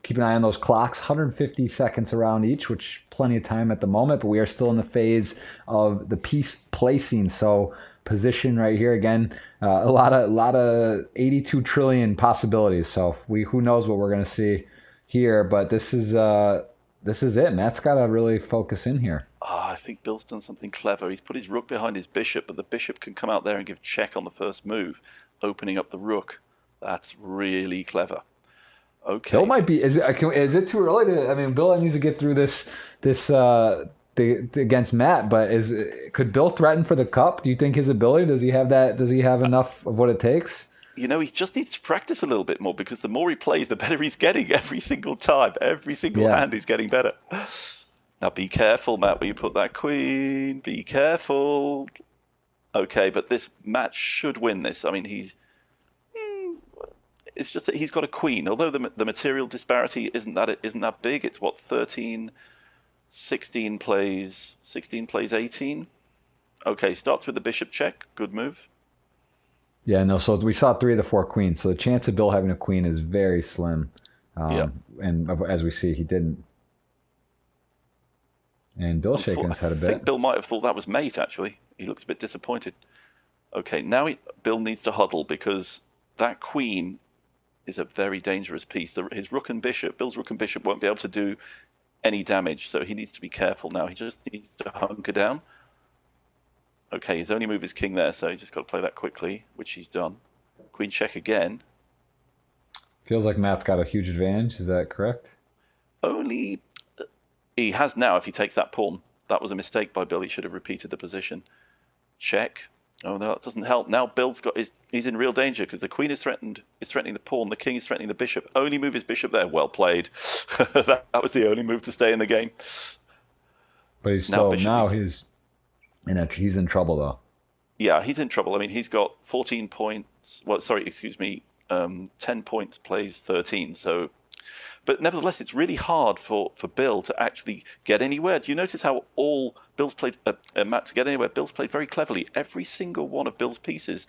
Keep an eye on those clocks. 150 seconds around each, which plenty of time at the moment. But we are still in the phase of the piece placing. So position right here again. A lot of 82 trillion possibilities. So who knows what we're going to see here? But this is it. Matt's got to really focus in here. I think Bill's done something clever. He's put his rook behind his bishop, but the bishop can come out there and give check on the first move, opening up the rook. That's really clever. Okay. Bill might be. Is it too early to? I mean, Bill needs to get through this against Matt. But could Bill threaten for the cup? Do you think his ability? Does he have that? Does he have enough of what it takes? He just needs to practice a little bit more, because the more he plays, the better he's getting every single time. Every single hand he's getting better. Now be careful, Matt, where you put that queen. Be careful. Okay, but this Matt should win this. I mean, it's just that he's got a queen. Although the material disparity isn't that big. It's 13, 16 plays 18. Okay, starts with the bishop check. Good move. Yeah, no, so we saw 3 of the 4 queens. So the chance of Bill having a queen is very slim. And as we see, he didn't. And Bill's shaking his head a bit. I think Bill might have thought that was mate, actually. He looks a bit disappointed. Okay, now Bill needs to huddle, because that queen is a very dangerous piece. His rook and bishop, Bill's rook and bishop, won't be able to do any damage, so he needs to be careful now. He just needs to hunker down. Okay, his only move is king there, so he just got to play that quickly, which he's done. Queen check again. Feels like Matt's got a huge advantage. Is that correct? Only... He has now if he takes that pawn. That was a mistake by Bill. He should have repeated the position. Check. Oh, no, that doesn't help. Now Bill's he's in real danger, because the queen is threatening the pawn. The king is threatening the bishop. Only move is bishop there. Well played. that was the only move to stay in the game. But he's in trouble, though. Yeah, he's in trouble. I mean, he's got 14 points. 10 points, plays 13. So... But nevertheless, it's really hard for Bill to actually get anywhere. Do you notice how all Bill's played, Matt, to get anywhere, Bill's played very cleverly. Every single one of Bill's pieces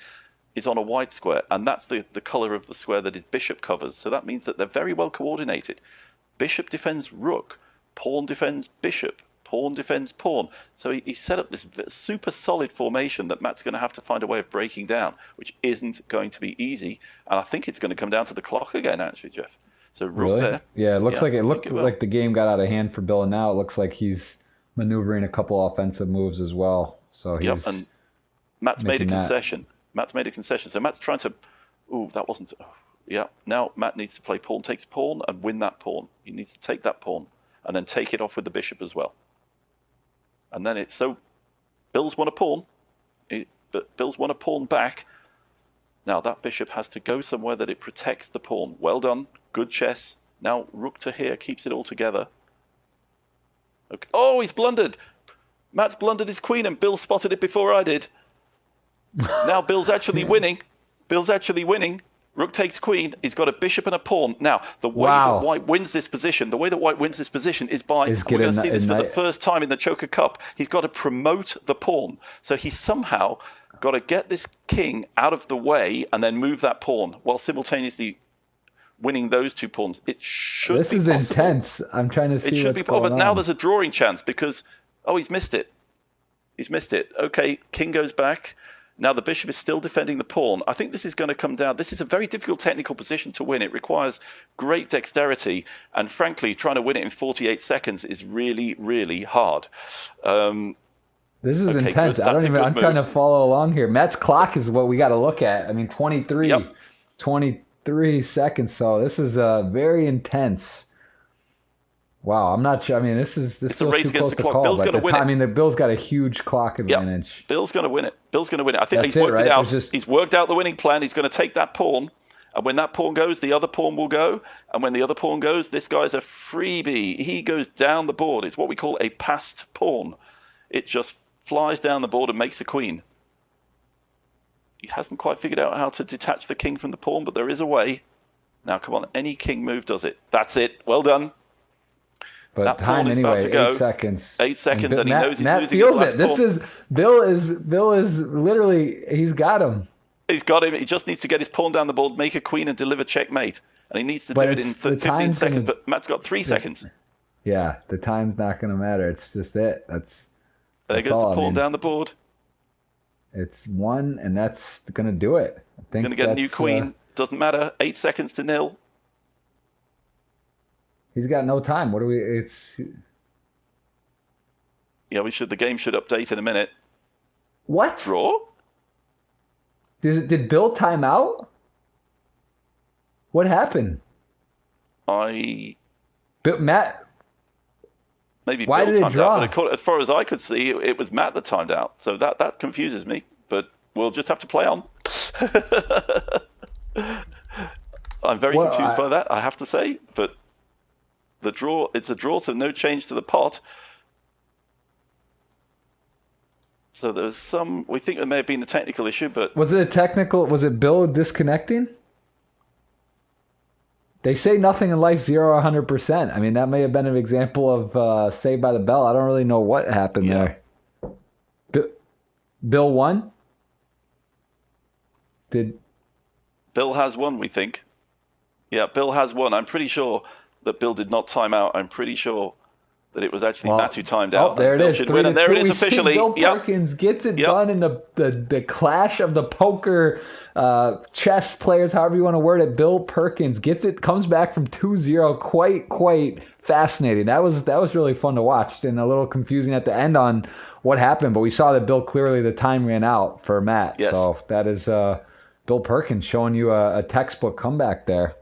is on a white square, and that's the color of the square that his bishop covers. So that means that they're very well coordinated. Bishop defends rook, pawn defends bishop, pawn defends pawn. So he set up this super solid formation that Matt's going to have to find a way of breaking down, which isn't going to be easy. And I think it's going to come down to the clock again, actually, Jeff. So rook there. Yeah, it looked like the game got out of hand for Bill, and now it looks like he's maneuvering a couple offensive moves as well. So he's and Matt's made a concession. Matt's made a concession. So Matt's trying to. Ooh, that wasn't. Yeah. Now Matt needs to play pawn takes pawn and win that pawn. He needs to take that pawn and then take it off with the bishop as well. And then Bill's won a pawn, but Bill's won a pawn back. Now that bishop has to go somewhere that it protects the pawn. Well done. Good chess. Now rook to here keeps it all together. Okay. Oh, he's blundered. Matt's blundered his queen, and Bill spotted it before I did. Now Bill's actually winning. Bill's actually winning. Rook takes queen. He's got a bishop and a pawn. Now, the way that White wins this position, is by, we're going to see this for the first time in the Choker Cup, he's got to promote the pawn. So he's somehow got to get this king out of the way and then move that pawn while simultaneously winning those two pawns. It should be possible. This is intense. I'm trying to see it should be possible, but now there's a drawing chance because, he's missed it. He's missed it. Okay, king goes back. Now the bishop is still defending the pawn. I think this is going to come down. This is a very difficult technical position to win. It requires great dexterity. And frankly, trying to win it in 48 seconds is really, really hard. This is intense. I'm trying to follow along here. Matt's clock is what we got to look at. I mean, 23 seconds. So this is very intense. Wow, I'm not sure. I mean, this it's a race against the clock. Bill's going to win it. I mean, Bill's got a huge clock advantage. Yep. Bill's going to win it. I think he's worked it out. He's worked out the winning plan. He's going to take that pawn. And when that pawn goes, the other pawn will go. And when the other pawn goes, this guy's a freebie. He goes down the board. It's what we call a passed pawn. It just flies down the board and makes a queen. He hasn't quite figured out how to detach the king from the pawn, but there is a way. Now, come on. Any king move does it. That's it. Well done. But that time anyway, 8 seconds. 8 seconds, and he knows he's Matt losing feels his last it. Bill is literally, he's got him. He's got him. He just needs to get his pawn down the board, make a queen, and deliver checkmate. And he needs to do it in 15 seconds. But Matt's got 3 seconds. Yeah, the time's not going to matter. It's just it. There goes the pawn down the board. It's 1, and that's going to do it. I think going to get a new queen. Doesn't matter. 8 seconds to 0. He's got no time. What do we? Yeah, the game should update in a minute. What? Draw? Did Bill time out? What happened? Matt. Maybe Bill timed out, but as far as I could see, it was Matt that timed out. So that confuses me. But we'll just have to play on. I'm very confused by that, I have to say. But it's a draw, so no change to the pot. So there's we think there may have been a technical issue, but... Was it Bill disconnecting? They say nothing in life 0 100%. I mean, that may have been an example of Saved by the Bell. I don't really know what happened there. Bill won? Bill has won, we think. Yeah, Bill has won. I'm pretty sure that Bill did not time out. I'm pretty sure that it was actually Matt who timed out. Oh, there it is. And there it is officially. Bill Perkins gets it done in the clash of the poker chess players, however you want to word it. Bill Perkins gets it, comes back from 2-0. Quite fascinating. That was really fun to watch and a little confusing at the end on what happened, but we saw that Bill clearly the time ran out for Matt. Yes. So that is Bill Perkins showing you a textbook comeback there.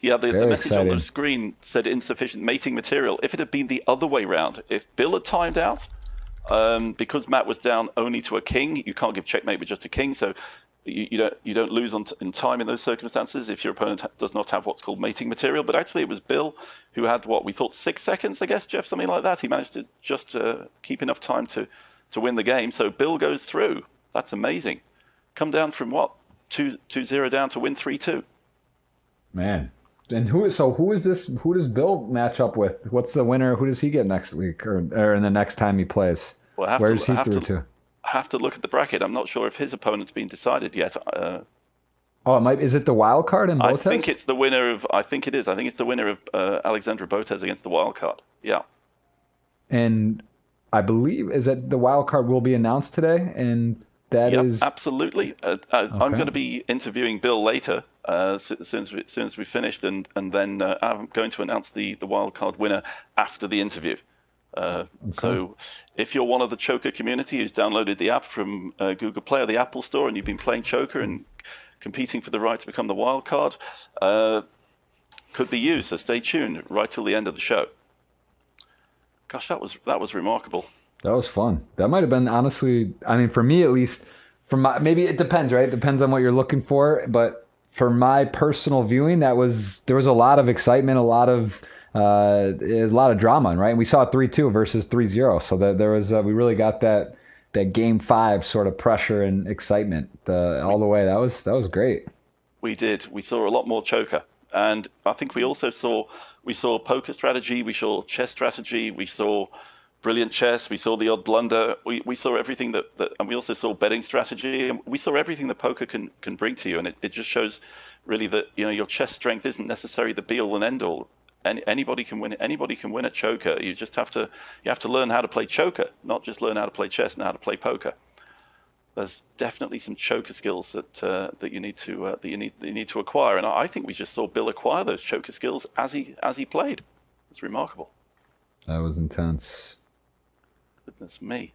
Yeah, the message on the screen said insufficient mating material. If it had been the other way round, if Bill had timed out, because Matt was down only to a king, you can't give checkmate with just a king, so you don't lose in time in those circumstances if your opponent does not have what's called mating material. But actually, it was Bill who had what we thought 6 seconds, I guess, Jeff, something like that. He managed to just keep enough time to win the game. So Bill goes through. That's amazing. Come down from what 2-0 down to win 3-2. Man. And who is this? Who does Bill match up with? What's the winner? Who does he get next week or in the next time he plays? Well, Where's he through to? I have to look at the bracket. I'm not sure if his opponent's been decided yet. It might. Is it the wild card in Botes? I think it's the winner of. I think it is. I think it's the winner of Alexandra Botes against the wild card. Yeah. And I believe is that the wild card will be announced today, and that is absolutely. I'm going to be interviewing Bill later. As soon as we finished, and then I'm going to announce the wildcard winner after the interview. So if you're one of the Choker community who's downloaded the app from Google Play or the Apple Store and you've been playing Choker and competing for the right to become the wildcard, could be you. So stay tuned right till the end of the show. Gosh, that was remarkable. That was fun. That might have been, honestly, I mean, for me at least, maybe it depends, right? It depends on what you're looking for, but for my personal viewing, there was a lot of excitement, a lot of drama, right? And we saw 3-2 versus 3-0, so that there was we really got that Game 5 sort of pressure and excitement all the way. That was great. We did. We saw a lot more choker, and I think we also saw poker strategy, we saw chess strategy, we saw brilliant chess, we saw the odd blunder, we saw everything that, and we also saw betting strategy, and we saw everything that poker can bring to you, and it just shows really that your chess strength isn't necessarily the be all and end all. Anybody can win. Anybody can win a choker. You just have to learn how to play choker, not just learn how to play chess and how to play poker. There's definitely some choker skills that you need to acquire, and I think we just saw Bill acquire those choker skills as he played. It's remarkable. That was intense. Goodness me,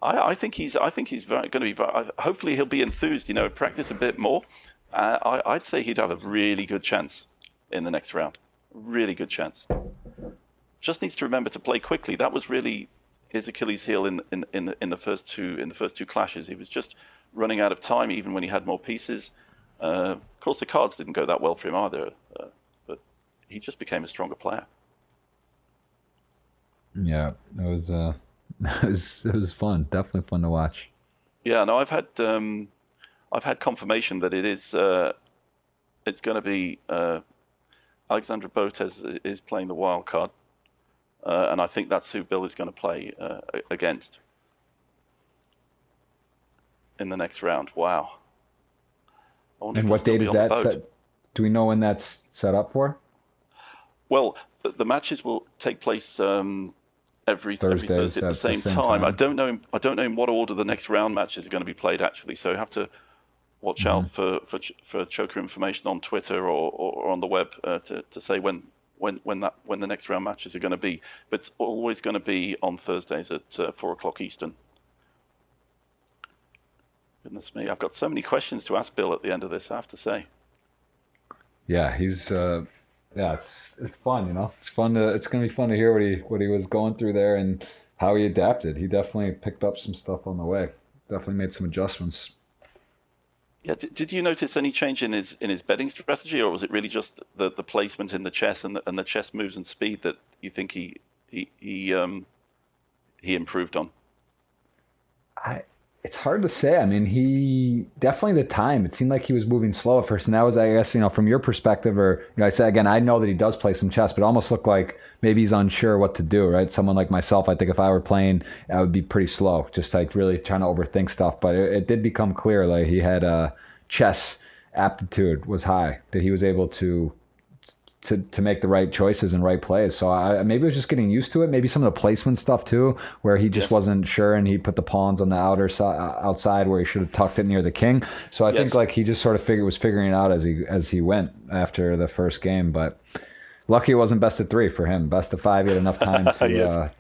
I think he's going to be. Hopefully, he'll be enthused. Practice a bit more. I'd say he'd have a really good chance in the next round. Really good chance. Just needs to remember to play quickly. That was really his Achilles heel in the first two clashes. He was just running out of time, even when he had more pieces. Of course, the cards didn't go that well for him either, but he just became a stronger player. Yeah, it was it was fun. Definitely fun to watch. Yeah, no, I've had confirmation that it's going to be. Alexandra Botez is playing the wild card, and I think that's who Bill is going to play against in the next round. Wow. And what date is that set? Do we know when that's set up for? Well, the matches will take place every Thursday at the same time. I don't know in what order the next round matches are going to be played, actually, so you have to watch out for choker information on Twitter or on the web to say when the next round matches are going to be. But it's always going to be on Thursdays at 4:00 Eastern. Goodness me, I've got so many questions to ask Bill at the end of this, I have to say. Yeah, he's it's fun, It's fun it's going to be fun to hear what he was going through there and how he adapted. He definitely picked up some stuff on the way. Definitely made some adjustments. Yeah, did you notice any change in his betting strategy, or was it really just the placement in the chess and the chess moves and speed that you think he improved on? It's hard to say. I mean, he definitely the time. It seemed like he was moving slow at first, and that was, I guess, from your perspective, or I said again, I know that he does play some chess, but it almost looked like maybe he's unsure what to do. Right? Someone like myself, I think if I were playing, I would be pretty slow, just like really trying to overthink stuff. But it did become clear, like he had chess aptitude was high, that he was able to make the right choices and right plays. So maybe it was just getting used to it. Maybe some of the placement stuff too, where he just wasn't sure and he put the pawns on the outside where he should have tucked it near the king. So I think like he just sort of was figuring it out as he went after the first game. But lucky it wasn't best of 3 for him. Best of 5, he had enough time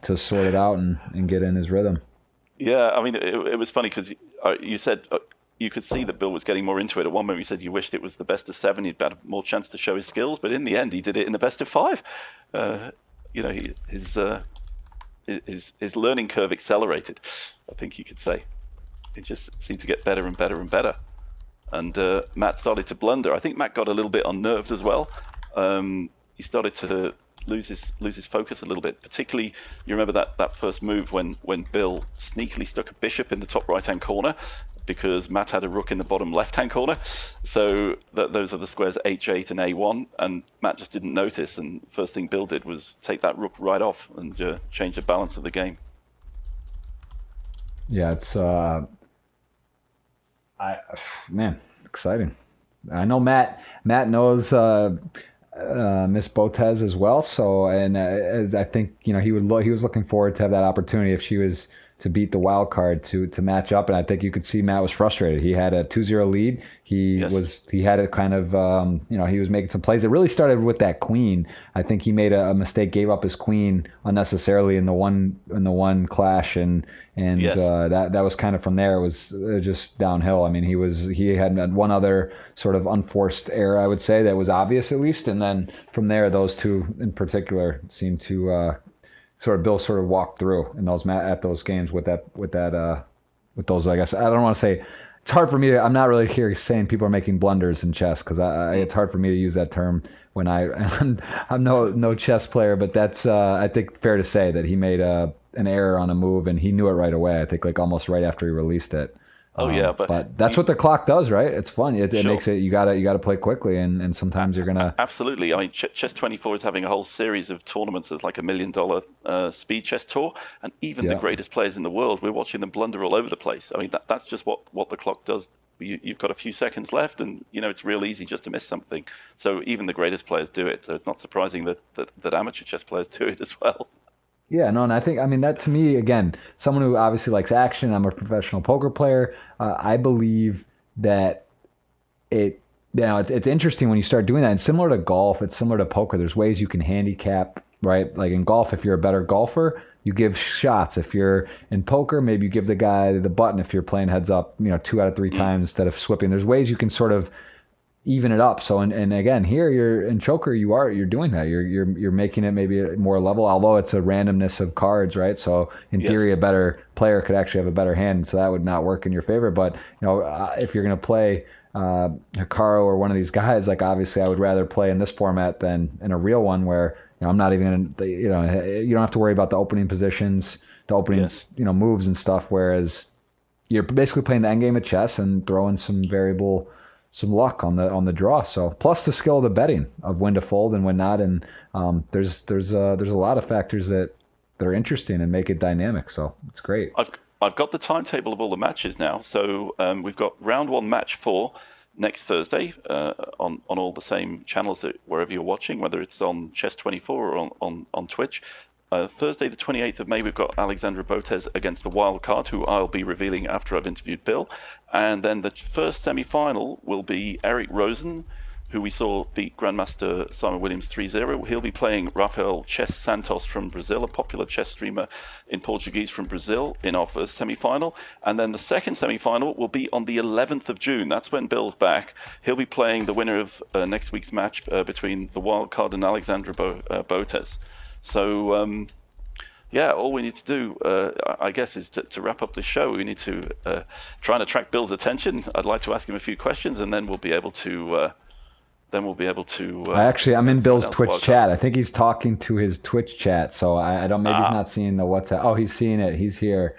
to sort it out and get in his rhythm. Yeah, I mean, it was funny because you said you could see that Bill was getting more into it. At one moment, he said you wished it was the best of 7. He'd had more chance to show his skills, but in the end, he did it in the best of 5. His learning curve accelerated, I think you could say. It just seemed to get better and better and better. And Matt started to blunder. I think Matt got a little bit unnerved as well. He started to lose his focus a little bit. Particularly, you remember that first move when Bill sneakily stuck a bishop in the top right-hand corner, because Matt had a rook in the bottom left-hand corner. So those are the squares H8 and A1, and Matt just didn't notice. And first thing Bill did was take that rook right off and change the balance of the game. Yeah, it's exciting. I know Matt knows Miss Botez as well. So, and I think he was looking forward to have that opportunity if she was to beat the wild card to match up, and I think you could see Matt was frustrated. He had a 2-0 lead. He had it kind of he was making some plays. It really started with that queen. I think he made a mistake, gave up his queen unnecessarily in the one clash, and that was kind of from there. It was just downhill. I mean, he had one other sort of unforced error, I would say, that was obvious at least, and then from there, those two in particular seemed to Bill walked through in those games with those. I guess I don't want to say. It's hard for me. I'm not really here saying people are making blunders in chess, because it's hard for me to use that term when I'm no chess player. But that's I think fair to say that he made an error on a move and he knew it right away. I think like almost right after he released it. Oh yeah, But that's what the clock does, right? It's fun. It Sure. makes it you gotta play quickly, and sometimes you're gonna. Absolutely. I mean, Chess 24 is having a whole series of tournaments. There's like $1 million speed chess tour, and even the Yeah. greatest players in the world, we're watching them blunder all over the place. I mean, that's just what the clock does. You've got a few seconds left, and it's real easy just to miss something. So even the greatest players do it. So it's not surprising that amateur chess players do it as well. Yeah, no, and I mean, that to me, again, someone who obviously likes action, I'm a professional poker player. I believe that it's interesting when you start doing that. And similar to golf, it's similar to poker. There's ways you can handicap, right? Like in golf, if you're a better golfer, you give shots. If you're in poker, maybe you give the guy the button if you're playing heads up, 2 out of 3 times instead of swipping. There's ways you can sort of even it up. So and again, here you're in choker, you're doing that. You're making it maybe more level, although it's a randomness of cards, right? So in theory, a better player could actually have a better hand, so that would not work in your favor. But if you're going to play Hikaru or one of these guys, like obviously I would rather play in this format than in a real one where I'm not even gonna, you don't have to worry about the opening positions, the opening moves and stuff. Whereas you're basically playing the end game of chess and throwing some luck on the draw. So plus the skill of the betting of when to fold and when not, and there's a lot of factors that are interesting and make it dynamic. So it's great. I've got the timetable of all the matches now. So we've got round 1, match 4 next Thursday on all the same channels that wherever you're watching, whether it's on Chess 24 or on Twitch. Thursday, the 28th of May, we've got Alexandra Botez against the wild card, who I'll be revealing after I've interviewed Bill. And then the first semi-final will be Eric Rosen, who we saw beat Grandmaster Simon Williams 3-0. He'll be playing Rafael Chess Santos from Brazil, a popular chess streamer in Portuguese from Brazil, in our first semi-final. And then the second semi-final will be on the 11th of June. That's when Bill's back. He'll be playing the winner of next week's match between the wild card and Alexandra Botez. So, all we need to do, I guess, is to wrap up the show. We need to try and attract Bill's attention. I'd like to ask him a few questions, and then we'll be able to. I'm in Bill's Twitch chat. I think he's talking to his Twitch chat, so I don't. Maybe he's not seeing the WhatsApp. Oh, he's seeing it. He's here.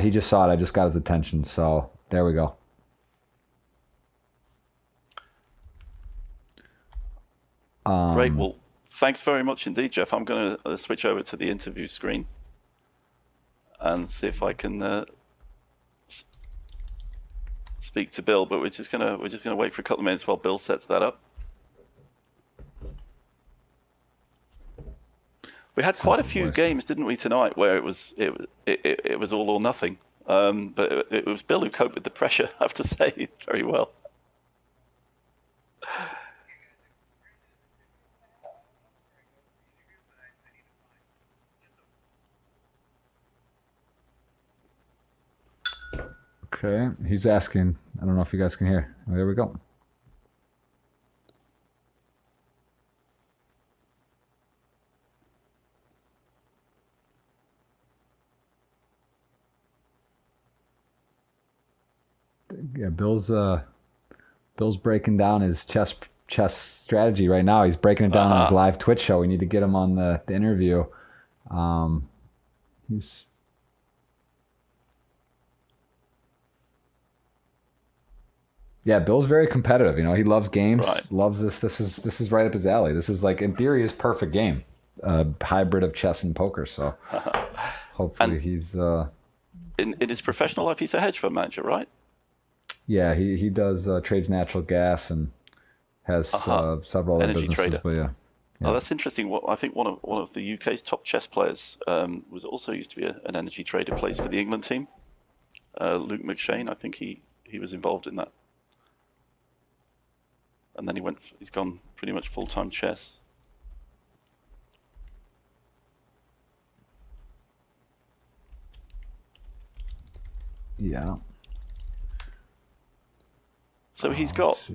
He just saw it. I just got his attention. So there we go. Great. Well, thanks very much indeed, Jeff. I'm going to switch over to the interview screen and see if I can speak to Bill. But we're just gonna wait for a couple of minutes while Bill sets that up. We had quite a few games, didn't we, tonight, where it was all or nothing. But it was Bill who coped with the pressure, I have to say, very well. Okay, he's asking. I don't know if you guys can hear. Oh, there we go. Yeah, Bill's breaking down his chess strategy right now. He's breaking it down on his live Twitch show. We need to get him on the interview. Yeah, Bill's very competitive. He loves games, loves this. This is right up his alley. This is like, in theory, his perfect game, hybrid of chess and poker. So hopefully he's in his professional life, he's a hedge fund manager, right? Yeah, he does trades natural gas and has several other energy businesses. Trader. But yeah. Oh, that's interesting. Well, I think one of the UK's top chess players was also used to be an energy trader, plays for the England team. Luke McShane, I think he was involved in that. And then he's gone pretty much full-time chess. Yeah. So he's got,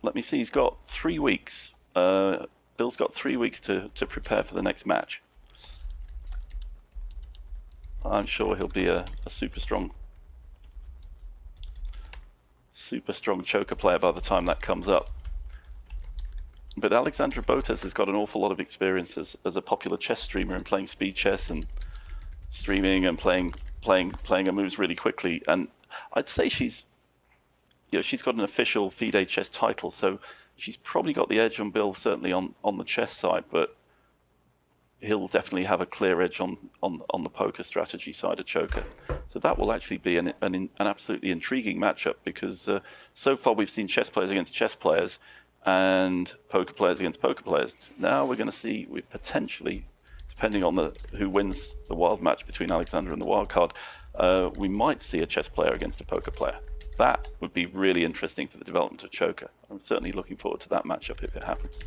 let me see, he's got 3 weeks. Bill's got 3 weeks to prepare for the next match. I'm sure he'll be a super strong choker player by the time that comes up. But Alexandra Botez has got an awful lot of experience as a popular chess streamer and playing speed chess and streaming and playing her moves really quickly. And I'd say she's got an official FIDE chess title, so she's probably got the edge on Bill, certainly on the chess side, but he'll definitely have a clear edge on the poker strategy side of Choker. So that will actually be an absolutely intriguing matchup, because so far we've seen chess players against chess players and poker players against poker players. Now we're going to see, we potentially, depending on who wins the wild match between Alexander and the wild card, we might see a chess player against a poker player. That would be really interesting for the development of Choker. I'm certainly looking forward to that matchup if it happens.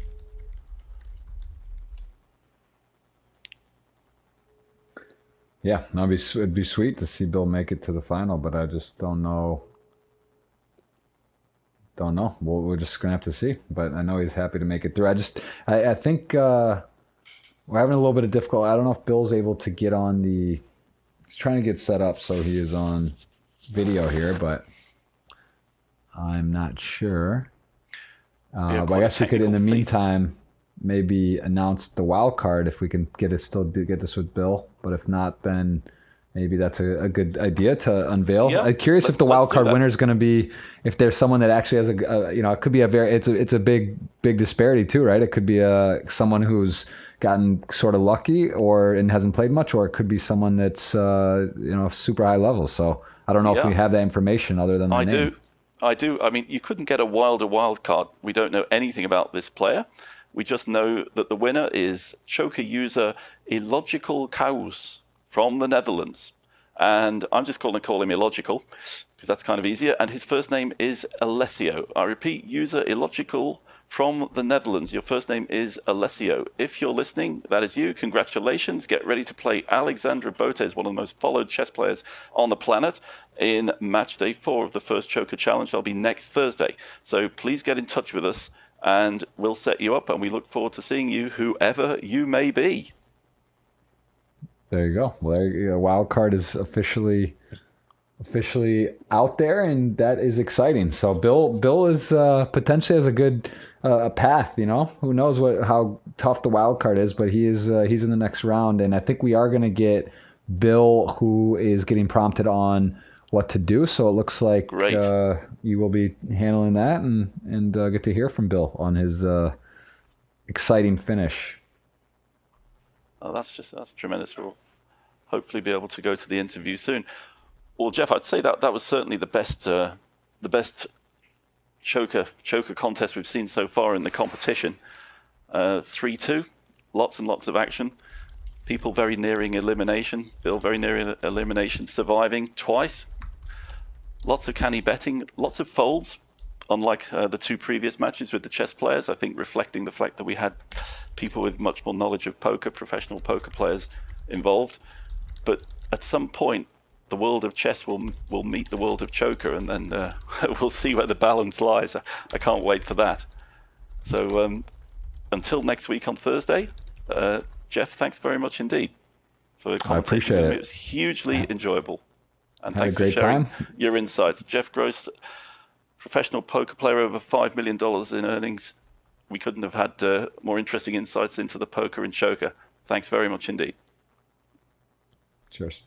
Yeah, it'd be sweet to see Bill make it to the final, but I just don't know. Don't know. We're just gonna have to see. But I know he's happy to make it through. I think we're having a little bit of difficulty. I don't know if Bill's able to get on the. He's trying to get set up so he is on video here, but I'm not sure. But I guess we could, in the meantime, maybe announce the wild card if we can get this with Bill. But if not, then maybe that's a good idea to unveil. Yeah, I'm curious if the wild card winner is going to be, if there's someone that actually has it could be it's a big disparity too, right? It could be someone who's gotten sort of lucky and hasn't played much, or it could be someone that's super high level. So I don't know if we have that information other than the name. I do. I mean, you couldn't get a wild card. We don't know anything about this player. We just know that the winner is Choker user Illogical Chaos from the Netherlands. And I'm just going to call him Illogical, because that's kind of easier. And his first name is Alessio. I repeat, user Illogical from the Netherlands. Your first name is Alessio. If you're listening, that is you. Congratulations. Get ready to play Alexandra Botes, one of the most followed chess players on the planet, in match day 4 of the first Choker Challenge. That'll be next Thursday. So please get in touch with us, and we'll set you up, and we look forward to seeing you, whoever you may be. There you go. Well, wild card is officially out there, and that is exciting. So Bill is potentially has a good path. Who knows how tough the wild card is, but he's in the next round, and I think we are going to get Bill, who is getting prompted on what to do. So it looks like you will be handling that, and get to hear from Bill on his exciting finish. Oh, that's tremendous. We'll hopefully be able to go to the interview soon. Well, Jeff, I'd say that was certainly the best choker contest we've seen so far in the competition. 3-2, lots and lots of action. People very nearing elimination. Bill very near elimination, surviving twice. Lots of canny betting, lots of folds, unlike the 2 previous matches with the chess players, I think reflecting the fact that we had people with much more knowledge of poker, professional poker players involved. But at some point, the world of chess will meet the world of Choker, and then we'll see where the balance lies. I can't wait for that. So until next week on Thursday, Jeff, thanks very much indeed for commentating. I appreciate it. It was hugely enjoyable. And Had thanks a great for sharing time. your insights. Jeff Gross, professional poker player, over $5 million in earnings. We couldn't have had more interesting insights into the poker and Choker. Thanks very much indeed. Cheers.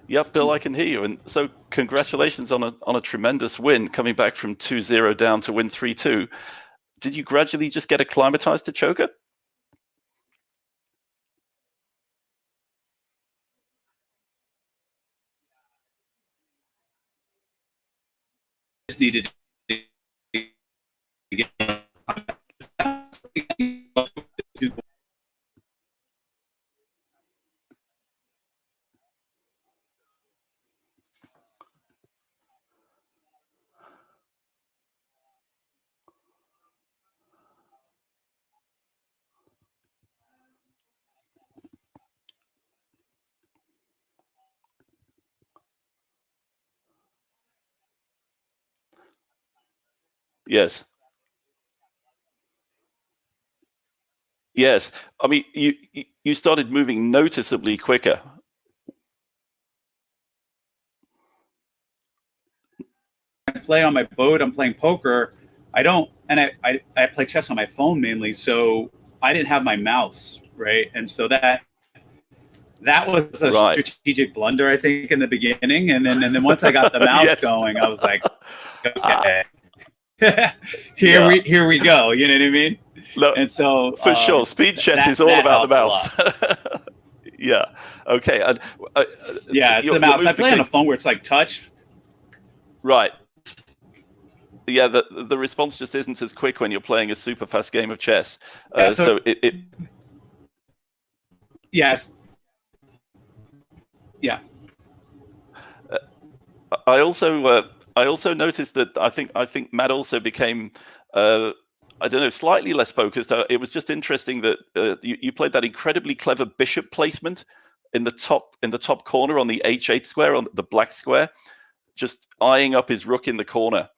Yep, Bill, I can hear you. And so congratulations on a tremendous win, coming back from 2-0 down to win 3-2. Did you gradually just get acclimatized to choker? Just needed to get Yes. Yes. I mean, you started moving noticeably quicker. I play on my boat. I'm playing poker. I don't, and I play chess on my phone mainly, so I didn't have my mouse, right? And so that was a strategic blunder, I think, in the beginning. And then once I got the mouse going, I was like, okay, here we go. You know what I mean? Look, and so for sure, speed chess is all about the mouse. Yeah. Okay. Yeah, it's the mouse. I play on a phone where it's like touch. Right. Yeah, the response just isn't as quick when you're playing a super fast game of chess. So it. Yes. Yeah. I also noticed that I think Matt also became I don't know, slightly less focused. It was just interesting that you played that incredibly clever bishop placement in the top corner on the H8 square, on the black square, just eyeing up his rook in the corner.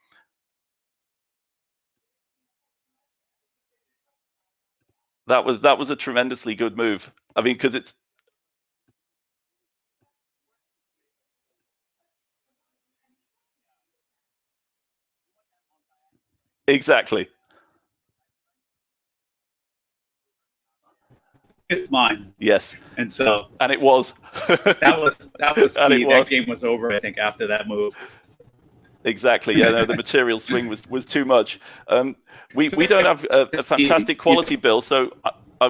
That was a tremendously good move. I mean, because it's exactly. It's mine. Yes. And so. And it was. that was key. That game was over, I think, after that move. Exactly. Yeah. No, the material swing was too much. We don't have a fantastic quality, Bill. So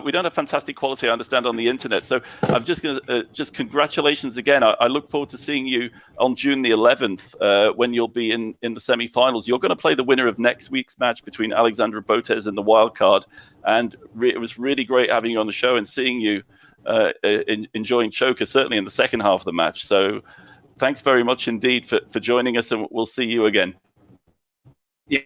we don't have fantastic quality, I understand, on the internet. So I'm just going to just congratulations again. I look forward to seeing you on June the 11th when you'll be in the semifinals. You're going to play the winner of next week's match between Alexandra Botes and the wild card. And it was really great having you on the show and seeing you enjoying choker, certainly in the second half of the match. So thanks very much indeed for joining us, and we'll see you again. Yeah.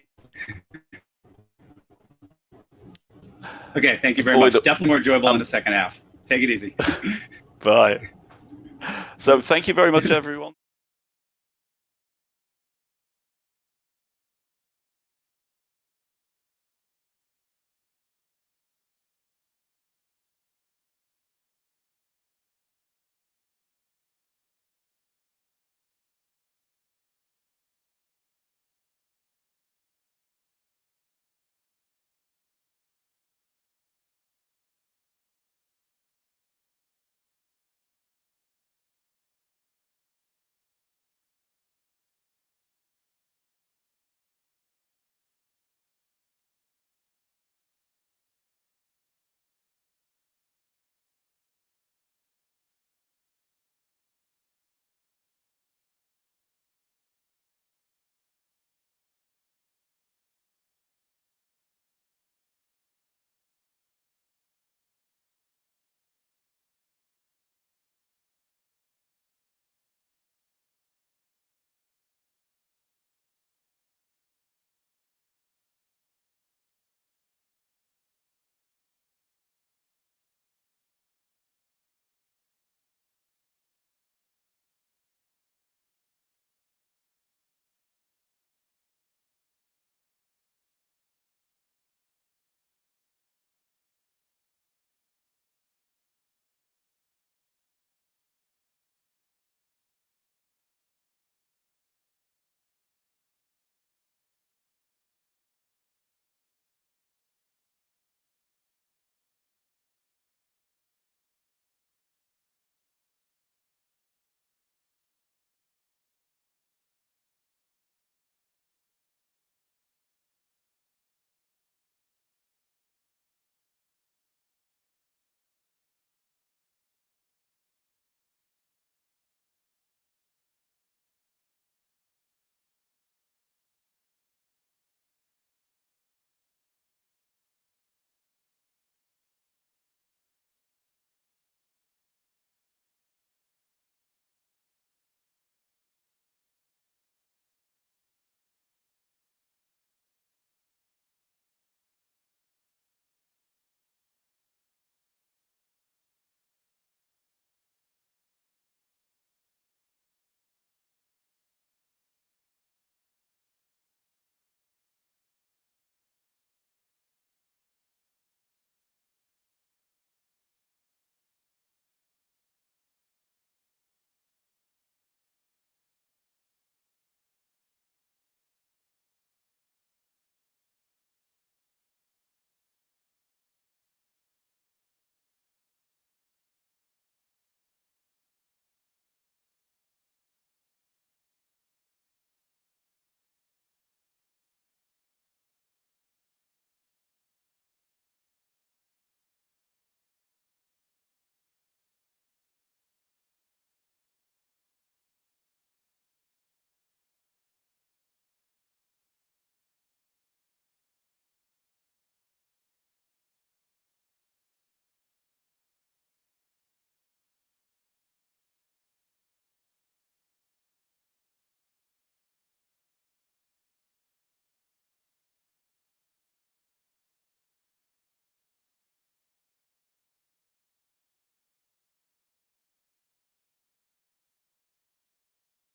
Okay, thank you very much. Definitely more enjoyable in the second half. Take it easy. Bye. So thank you very much, everyone.